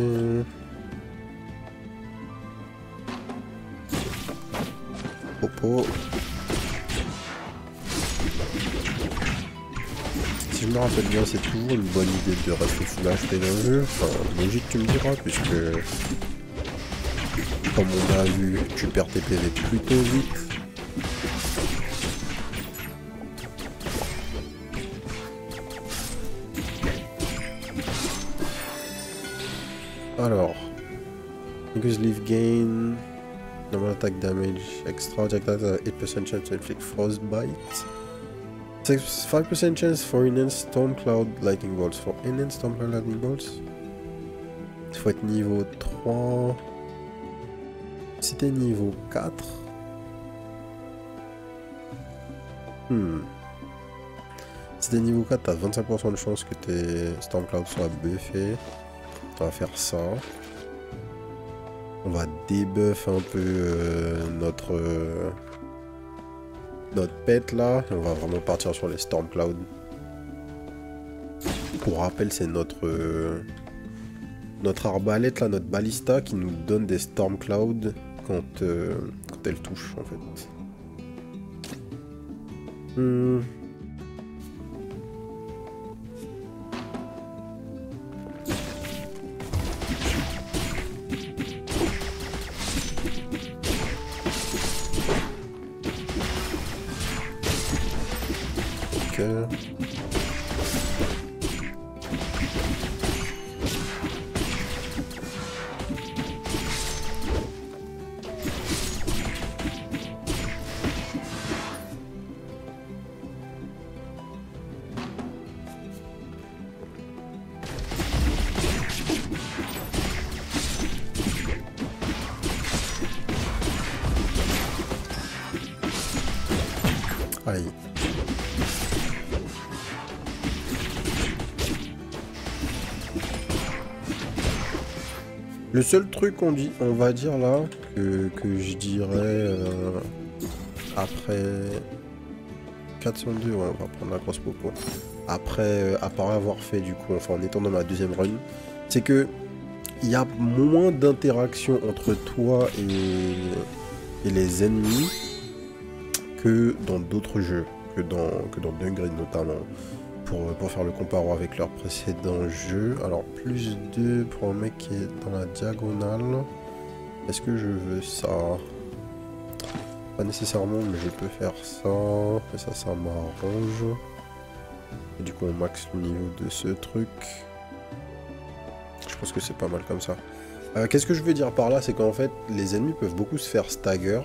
Popo. Si je me rappelle bien, c'est toujours une bonne idée de rester full HP dans le jeu. Enfin, logique, tu me diras, puisque comme on a vu, tu perds tes PV plutôt vite. Alors, increase leaf gain, normal attack damage, extra attack damage, 8% chance to inflict frostbite, 5% chance for enhanced storm cloud lightning bolts. For enhanced storm cloud lightning bolts, il faut être niveau 3. Si t'es niveau 4, si t'es niveau 4, t'as 25% de chance que tes storm cloud soient buffés. On va faire ça. On va débuff un peu notre pet là. Et on va vraiment partir sur les storm clouds. Pour rappel, c'est notre arbalète là, notre ballista qui nous donne des storm clouds quand elle touche en fait. Ok. Aïe. Le seul truc on va dire là, que je dirais après 402, ouais, on va prendre la grosse popo. Après avoir fait du coup, enfin en étant dans ma deuxième run, c'est que il y a moins d'interaction entre toi et les ennemis que dans d'autres jeux, que dans Dungrid notamment, pour faire le comparo avec leurs précédents jeux. Alors plus 2 pour un mec qui est dans la diagonale. Est-ce que je veux ça? Pas nécessairement, mais je peux faire ça. Et ça m'arrange. Et du coup on max le niveau de ce truc. Je pense que c'est pas mal comme ça. Qu'est-ce que je veux dire par là? C'est qu'en fait les ennemis peuvent beaucoup se faire stagger.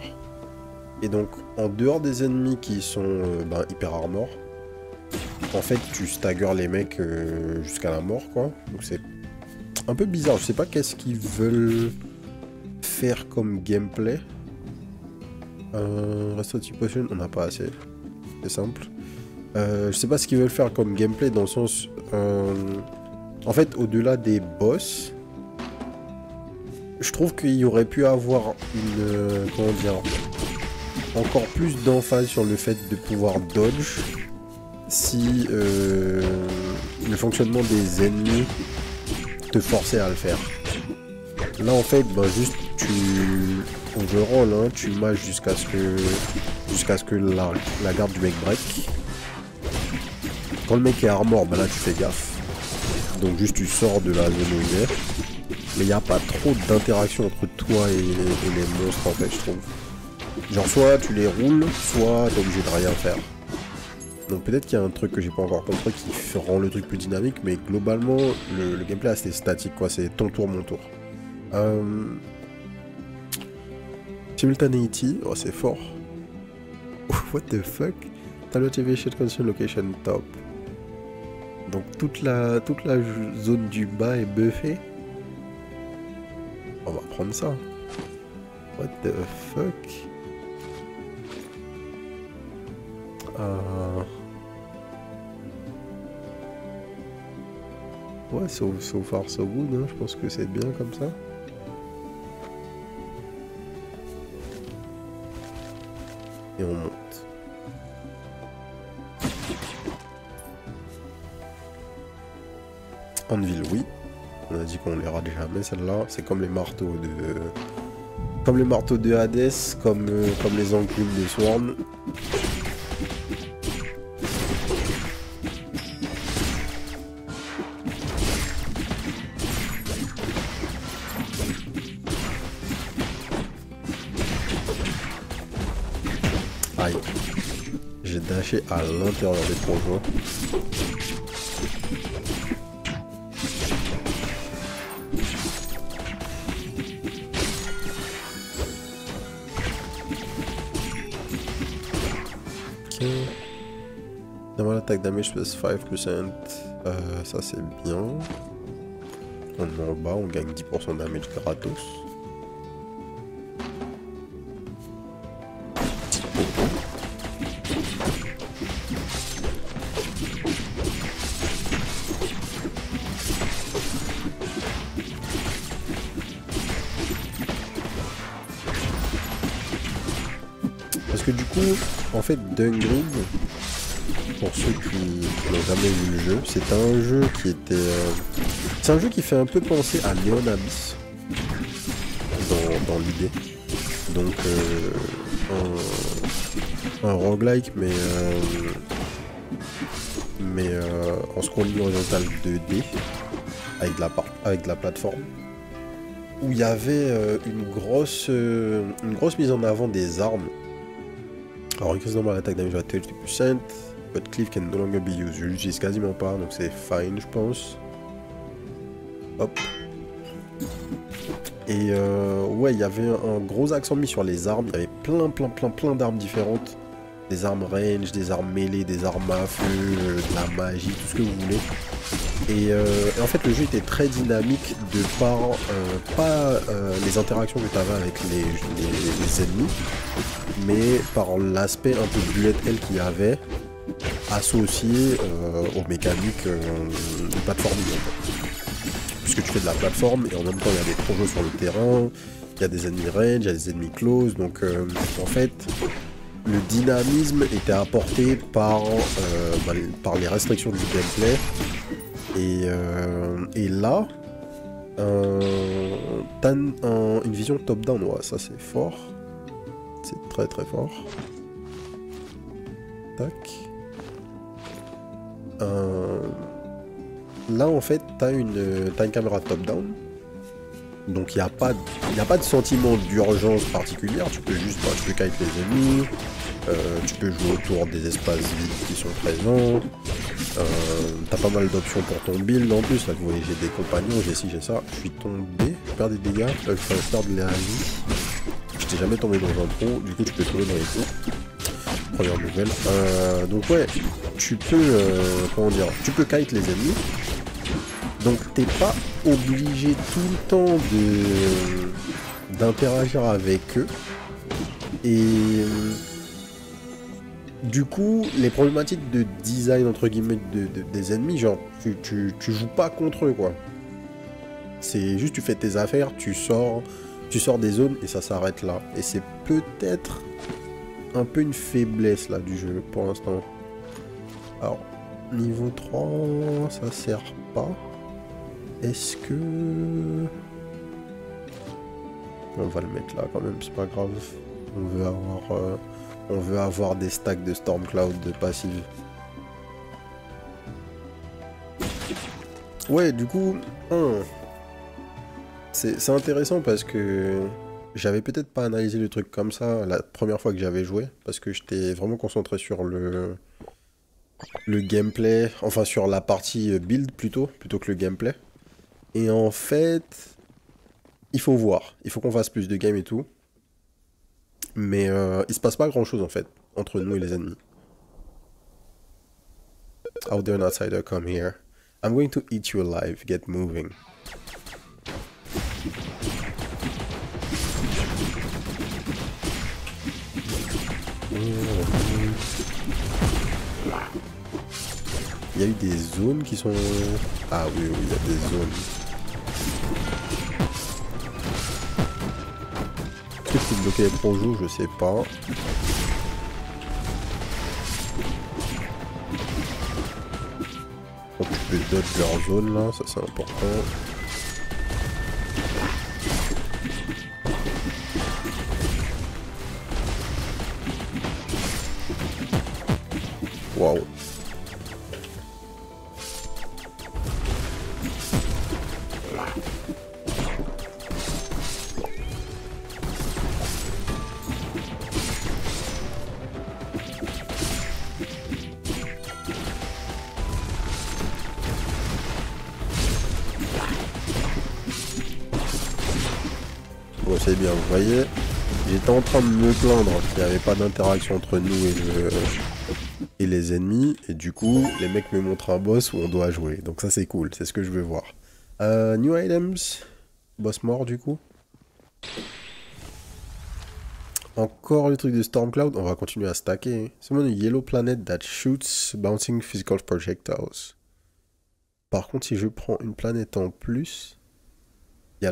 Et donc en dehors des ennemis qui sont hyper armor, en fait tu staggers les mecs jusqu'à la mort quoi. Donc c'est un peu bizarre, je sais pas qu'est-ce qu'ils veulent faire comme gameplay. Restorative Potion, on n'a pas assez, c'est simple. Je sais pas ce qu'ils veulent faire comme gameplay dans le sens... en fait au-delà des boss, je trouve qu'il y aurait pu avoir une... comment dire, encore plus d'emphase sur le fait de pouvoir dodge si le fonctionnement des ennemis te forçait à le faire. Là en fait juste tu overall hein, tu mages jusqu'à ce que la garde du mec break. Quand le mec est armor, là tu fais gaffe. Donc juste tu sors de la zone où il est. Mais il n'y a pas trop d'interaction entre toi et les monstres en fait je trouve. Genre soit tu les roules, soit t'es obligé de rien faire. Donc peut-être qu'il y a un truc que j'ai pas encore compris qui rend le truc plus dynamique, mais globalement le gameplay est assez statique quoi, c'est ton tour, mon tour. Simultaneity, oh c'est fort. What the fuck? Motivation console location top. Donc toute la zone du bas est buffée. On va prendre ça. What the fuck? Ouais, so far so good, hein. Je pense que c'est bien comme ça. Et on monte. Anvil, oui. On a dit qu'on les rate jamais celle-là. C'est comme les marteaux de... Comme les marteaux de Hades, comme les enclumes de Sworn. Aïe. J'ai dashé à l'intérieur des projets. Normal attack damage plus 5%, ça c'est bien. On est en bas, on gagne 10% de damage gratos. Parce que du coup, en fait, Dungrid, pour ceux qui n'ont jamais vu le jeu, c'est un jeu qui était... c'est un jeu qui fait un peu penser à Neon Abyss dans l'idée. Donc un roguelike mais en scrolling horizontal 2D avec de la plateforme, où il y avait une grosse mise en avant des armes. Alors increase normal attack damage at 30%, but cleave can no longer be used. Je l'utilise quasiment pas, donc c'est fine je pense. Hop. Et ouais, il y avait un gros accent mis sur les armes. Il y avait plein d'armes différentes. Des armes range, des armes mêlées, des armes à feu, de la magie, tout ce que vous voulez. Et en fait, le jeu était très dynamique de par, pas les interactions que tu avais avec les ennemis, mais par l'aspect un peu bullet hell qu'il y avait, associé aux mécaniques de plateforme. Puisque tu fais de la plateforme et en même temps il y a des projets sur le terrain, il y a des ennemis range, il y a des ennemis close, donc en fait le dynamisme était apporté par les restrictions du gameplay. Et là, t'as une vision top-down, ouais, ça c'est fort. C'est très très fort. Tac. Là en fait, t'as une caméra top-down. Donc il n'y a pas de sentiment d'urgence particulière, tu peux juste, tu peux kite les ennemis, tu peux jouer autour des espaces vides qui sont présents, t'as pas mal d'options pour ton build en plus, là vous voyez j'ai des compagnons, j'ai ci, j'ai ça, je suis tombé, je perds des dégâts, je perds de la vie, je t'ai jamais tombé dans un trou, du coup tu peux tomber dans les trous, première nouvelle, donc ouais, tu peux, comment dire, tu peux kite les ennemis. Donc t'es pas obligé tout le temps d'interagir avec eux. Et du coup, les problématiques de design entre guillemets des ennemis, genre tu joues pas contre eux quoi. C'est juste tu fais tes affaires, tu sors des zones et ça s'arrête là. Et c'est peut-être un peu une faiblesse là du jeu pour l'instant. Alors, niveau 3, ça sert pas. Est-ce que... On va le mettre là quand même, c'est pas grave. On veut avoir des stacks de Stormcloud de passive. Ouais, du coup, c'est intéressant parce que j'avais peut-être pas analysé le truc comme ça la première fois que j'avais joué, parce que j'étais vraiment concentré sur le gameplay, enfin sur la partie build plutôt que le gameplay. Et en fait, il faut voir. Il faut qu'on fasse plus de games et tout. Mais il se passe pas grand chose en fait, entre nous et les ennemis. How dare an outsider come here? I'm going to eat you alive. Get moving. Il y a eu des zones qui sont... Ah oui, il y a des zones. Est-ce que je peux bloquer les projos? Je sais pas. Donc je peux dodge leur zone là, ça c'est important. Waouh. Bon, c'est bien, vous voyez, j'étais en train de me plaindre qu'il n'y avait pas d'interaction entre nous et les ennemis, et du coup, les mecs me montrent un boss où on doit jouer, donc ça c'est cool, c'est ce que je veux voir. New items, boss mort du coup. Encore le truc de Stormcloud, on va continuer à stacker. C'est mon yellow planet that shoots bouncing physical projectiles. Par contre, si je prends une planète en plus, il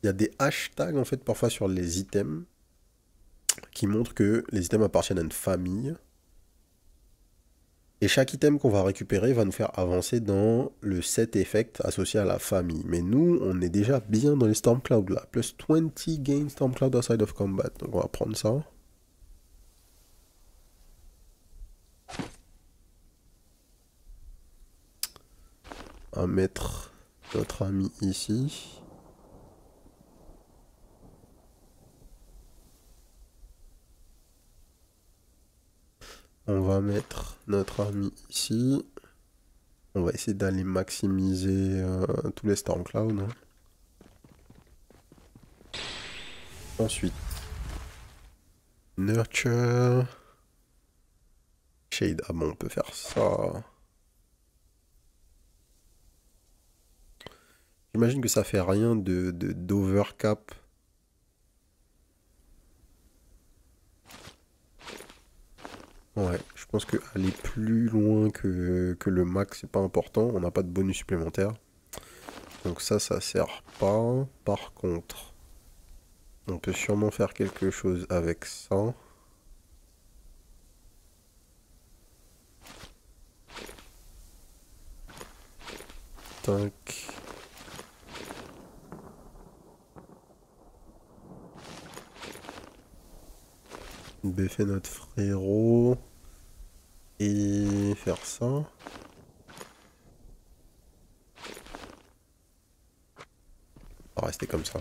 y a des hashtags en fait parfois sur les items qui montrent que les items appartiennent à une famille. Et chaque item qu'on va récupérer va nous faire avancer dans le set effect associé à la famille. Mais nous, on est déjà bien dans les Stormcloud là. Plus 20 gain Stormcloud outside of combat. Donc on va prendre ça. On va mettre notre ami ici. On va mettre notre ami ici. On va essayer d'aller maximiser tous les Stormcloud. Hein. Ensuite, Nurture. Shade. Ah bon, on peut faire ça. J'imagine que ça fait rien d'overcap. Ouais, je pense que aller plus loin que le max, c'est pas important. On n'a pas de bonus supplémentaire. Donc ça sert pas. Par contre, on peut sûrement faire quelque chose avec ça. Tac. Buffer notre frérot. Et faire ça. On va rester comme ça.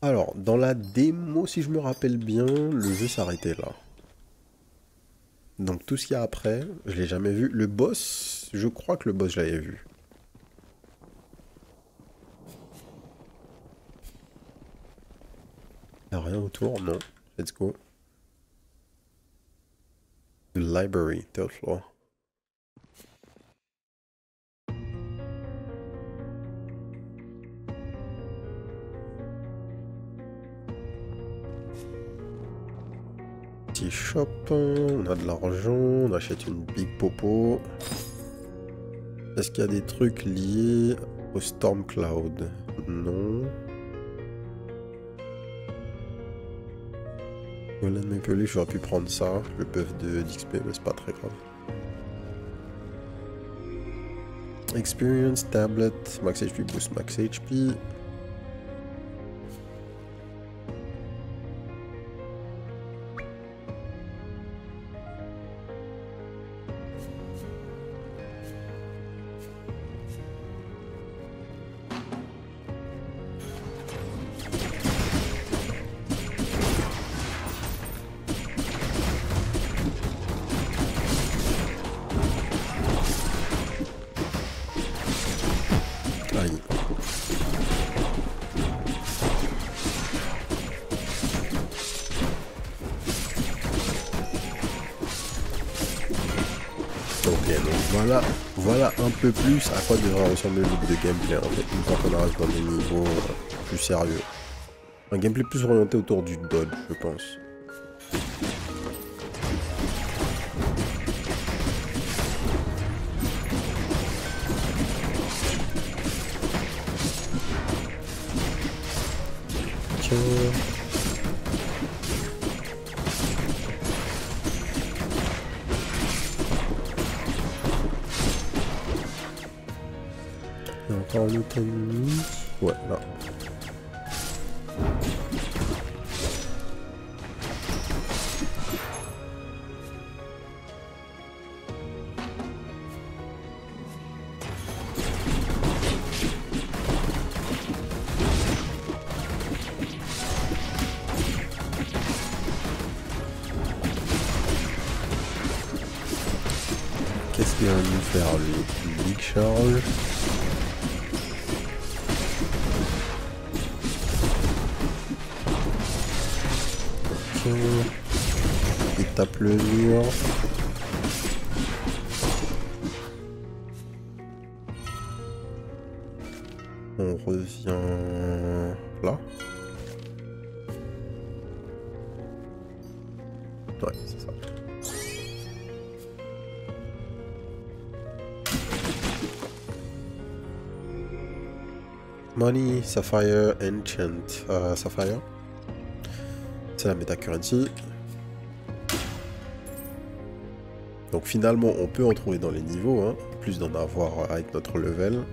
Alors, dans la démo, si je me rappelle bien, le jeu s'arrêtait là. Donc tout ce qu'il y a après, je l'ai jamais vu. Le boss, je crois que le boss, je l'avais vu. Il n'y a rien autour, non. Let's go. The library, third floor. Petit shop, on a de l'argent, on achète une big popo. Est-ce qu'il y a des trucs liés au Stormcloud? Non. Golden Maple Leaf, j'aurais pu prendre ça, le buff d'XP, mais c'est pas très grave. Experience, tablet, max HP boost, max HP. Voilà un peu plus à quoi devrait ressembler le look de gameplay en fait, une fois qu'on arrive dans des niveaux plus sérieux. Un gameplay plus orienté autour du dodge, je pense. Tiens. Encore un autre ennemi. Ouais, là. Qu'est-ce qu'il va nous faire lui? Big charge. Il tape le mur. On revient là. Ouais, c'est ça. Money, Sapphire, Enchant. Sapphire. C'est la meta currency. Donc finalement, on peut en trouver dans les niveaux, hein, plus d'en avoir avec notre level.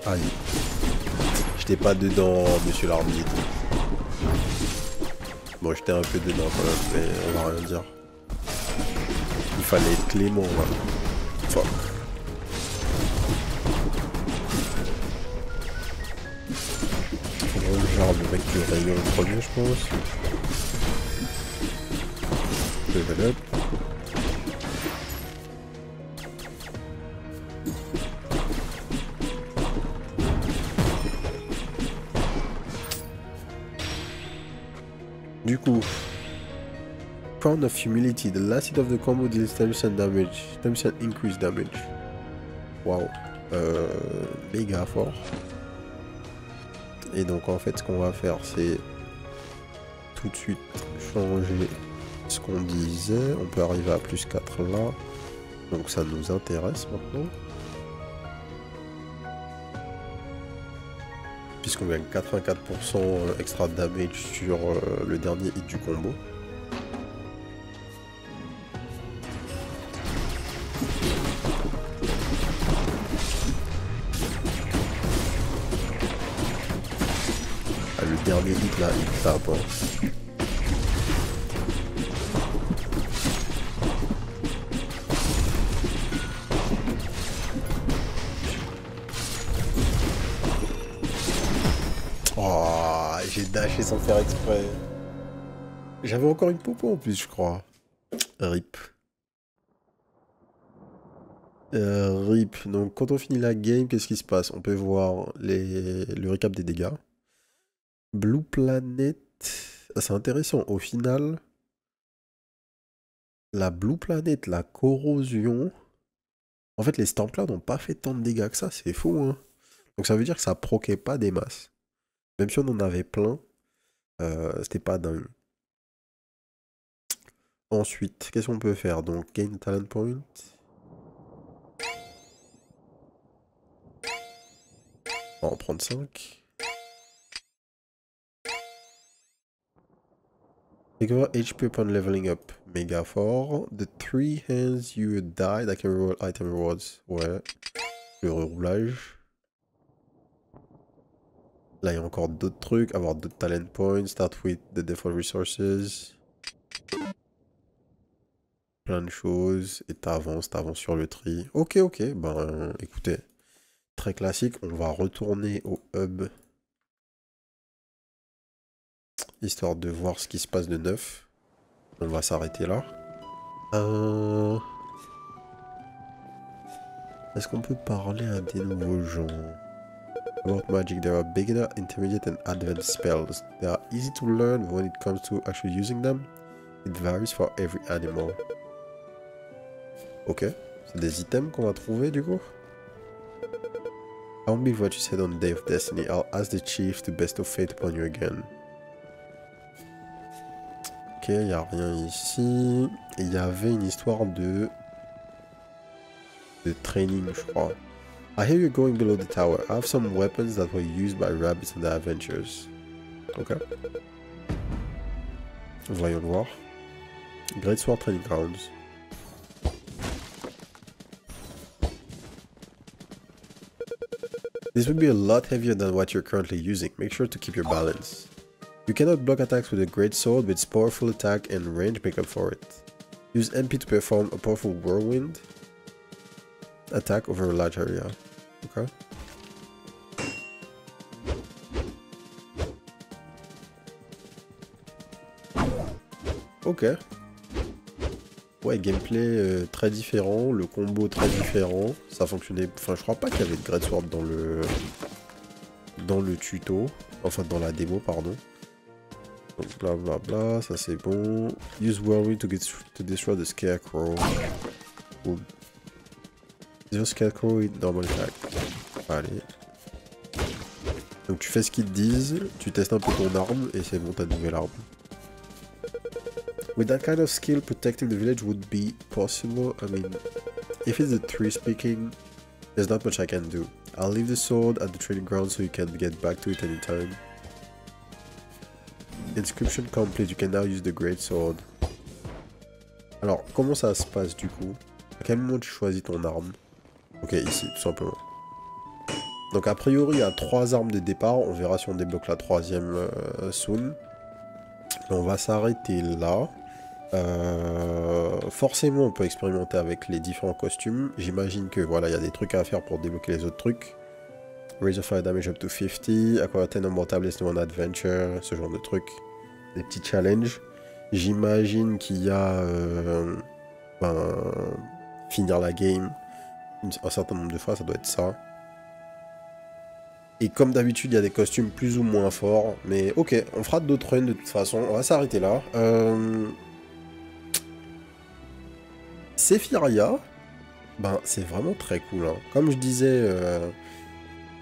Aïe. J'étais pas dedans, monsieur l'arbitre. Bon, j'étais un peu dedans quand même, mais on va rien dire. Il fallait être clément, là. Fuck. Faut genre le mec du rayon premier, je pense. Level up. Du coup, Crown of Humility, the last hit of the combo deals 10% damage, 10% increase damage. Wow, méga fort. Et donc en fait, ce qu'on va faire, c'est tout de suite changer ce qu'on disait. On peut arriver à plus 4 là, donc ça nous intéresse maintenant. Puisqu'on gagne 84% extra damage sur le dernier hit du combo. Ah, le dernier hit là, il tape. Hein. Oh, j'ai dashé sans faire exprès. J'avais encore une popo en plus, je crois. RIP. RIP. Donc, quand on finit la game, qu'est-ce qui se passe? On peut voir le récap des dégâts. Blue Planet. Ah, c'est intéressant. Au final, la Blue Planet, la corrosion. En fait, les Stormcloud n'ont pas fait tant de dégâts que ça. C'est fou, hein. Donc, ça veut dire que ça proquait pas des masses. Même si on en avait plein, c'était pas dingue. Ensuite, qu'est-ce qu'on peut faire? Donc, gain talent point. On va en prendre 5. Recover HP upon leveling up. Méga fort. The 3 hands you die that can reroll item rewards. Ouais. Le reroulage. Là, il y a encore d'autres trucs. Avoir d'autres talent points. Start with the default resources. Plein de choses. Et t'avances sur le tri. Ok, ok. Ben, écoutez. Très classique. On va retourner au hub. Histoire de voir ce qui se passe de neuf. On va s'arrêter là. Est-ce qu'on peut parler à des nouveaux gens? About magic, there are beginner, intermediate and advanced spells. They are easy to learn, but when it comes to actually using them, it varies for every animal. Ok, c'est des items qu'on va trouver du coup. I won't believe what you said on the Day of Destiny. I'll ask the chief to bestow fate upon you again. Ok, il n'y a rien ici. Il y avait une histoire de training, je crois. I hear you're going below the tower. I have some weapons that were used by rabbits in the adventures. Ok. Voyons voir. Great Sword Training Grounds. This would be a lot heavier than what you're currently using. Make sure to keep your balance. You cannot block attacks with a great sword, but its powerful attack and range make up for it. Use MP to perform a powerful whirlwind attack over a large area. Ok. Ok. Ouais, gameplay très différent, le combo très différent. Ça fonctionnait. Enfin, je crois pas qu'il y avait de Great Sword dans le tuto. Enfin, dans la démo, pardon. Donc, blablabla, ça c'est bon. Use Whirlwind to destroy the Scarecrow. Cool. Use Scarecrow with normal attack. Allez. Donc tu fais ce qu'ils te disent, tu testes un peu ton arme et c'est bon, t'as une nouvelle arme. With that kind of skill, protecting the village would be possible. I mean, if it's the tree speaking, there's not much I can do. I'll leave the sword at the training ground so you can get back to it anytime. Inscription complete, you can now use the great sword. Alors, comment ça se passe du coup? À quel moment tu choisis ton arme? Ok, ici, tout simplement. Donc a priori, il y a 3 armes de départ. On verra si on débloque la 3ème soon. On va s'arrêter là. Forcément, on peut expérimenter avec les différents costumes. J'imagine que voilà, il y a des trucs à faire pour débloquer les autres trucs. Raise of fire damage up to 50. Acquire 10 number tablets in one adventure. Ce genre de trucs. Des petits challenges. J'imagine qu'il y a... finir la game. Un certain nombre de fois, ça doit être ça. Et comme d'habitude, il y a des costumes plus ou moins forts. Mais ok, on fera d'autres runs de toute façon. On va s'arrêter là. Sephiria, ben, c'est vraiment très cool. Hein. Comme je disais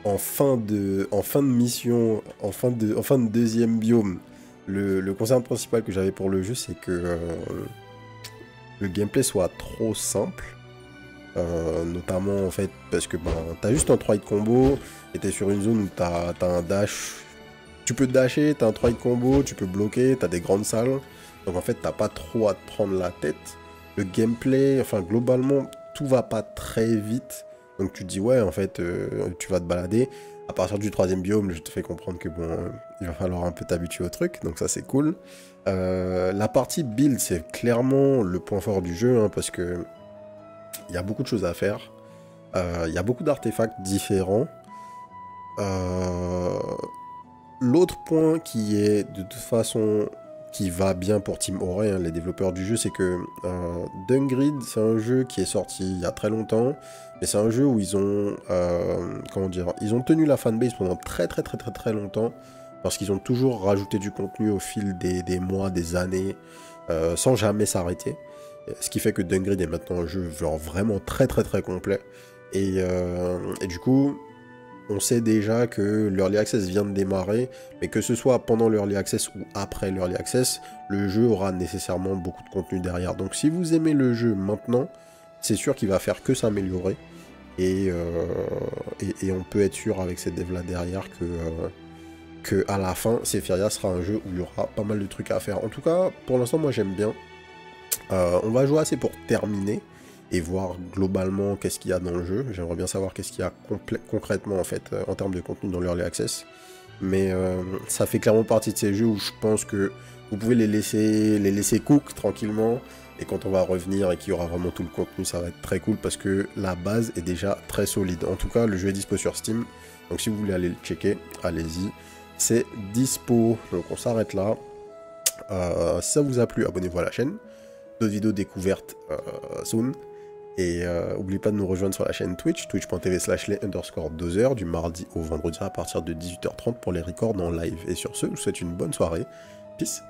en fin de mission, en fin de deuxième biome, le concept principal que j'avais pour le jeu, c'est que le gameplay soit trop simple. Notamment en fait parce que ben, t'as juste un 3 hit combo et t'es sur une zone où t'as un dash, tu peux dasher, t'as un 3 hit combo, tu peux bloquer, t'as des grandes salles, donc en fait t'as pas trop à te prendre la tête. Le gameplay, enfin globalement tout va pas très vite, donc tu te dis ouais en fait tu vas te balader. À partir du 3ème biome, je te fais comprendre que bon il va falloir un peu t'habituer au truc, donc ça c'est cool. La partie build c'est clairement le point fort du jeu hein, parce que il y a beaucoup de choses à faire. Il y a beaucoup d'artefacts différents. L'autre point qui est de toute façon qui va bien pour Team Auray, hein, les développeurs du jeu, c'est que Dungrid, c'est un jeu qui est sorti il y a très longtemps, mais c'est un jeu où ils ont comment dire, ils ont tenu la fanbase pendant très longtemps parce qu'ils ont toujours rajouté du contenu au fil des mois, des années, sans jamais s'arrêter. Ce qui fait que Dungrid est maintenant un jeu genre vraiment très complet. Et du coup, on sait déjà que l'Early Access vient de démarrer, mais que ce soit pendant l'Early Access ou après l'Early Access, le jeu aura nécessairement beaucoup de contenu derrière. Donc si vous aimez le jeu maintenant, c'est sûr qu'il va faire que s'améliorer. Et on peut être sûr avec ces devs là derrière que à la fin, Sephiria sera un jeu où il y aura pas mal de trucs à faire. En tout cas, pour l'instant, moi j'aime bien. On va jouer assez pour terminer et voir globalement qu'est-ce qu'il y a dans le jeu. J'aimerais bien savoir qu'est-ce qu'il y a concrètement en fait en termes de contenu dans l'Early Access. Mais ça fait clairement partie de ces jeux où je pense que vous pouvez les laisser cook tranquillement. Et quand on va revenir et qu'il y aura vraiment tout le contenu, ça va être très cool parce que la base est déjà très solide. En tout cas, le jeu est dispo sur Steam. Donc si vous voulez aller le checker, allez-y. C'est dispo. Donc on s'arrête là. Si ça vous a plu, abonnez-vous à la chaîne. D'autres vidéos découvertes soon. Et n'oubliez pas de nous rejoindre sur la chaîne Twitch, twitch.tv/les_2h, du mardi au vendredi à partir de 18h30 pour les records en live. Et sur ce, je vous souhaite une bonne soirée. Peace.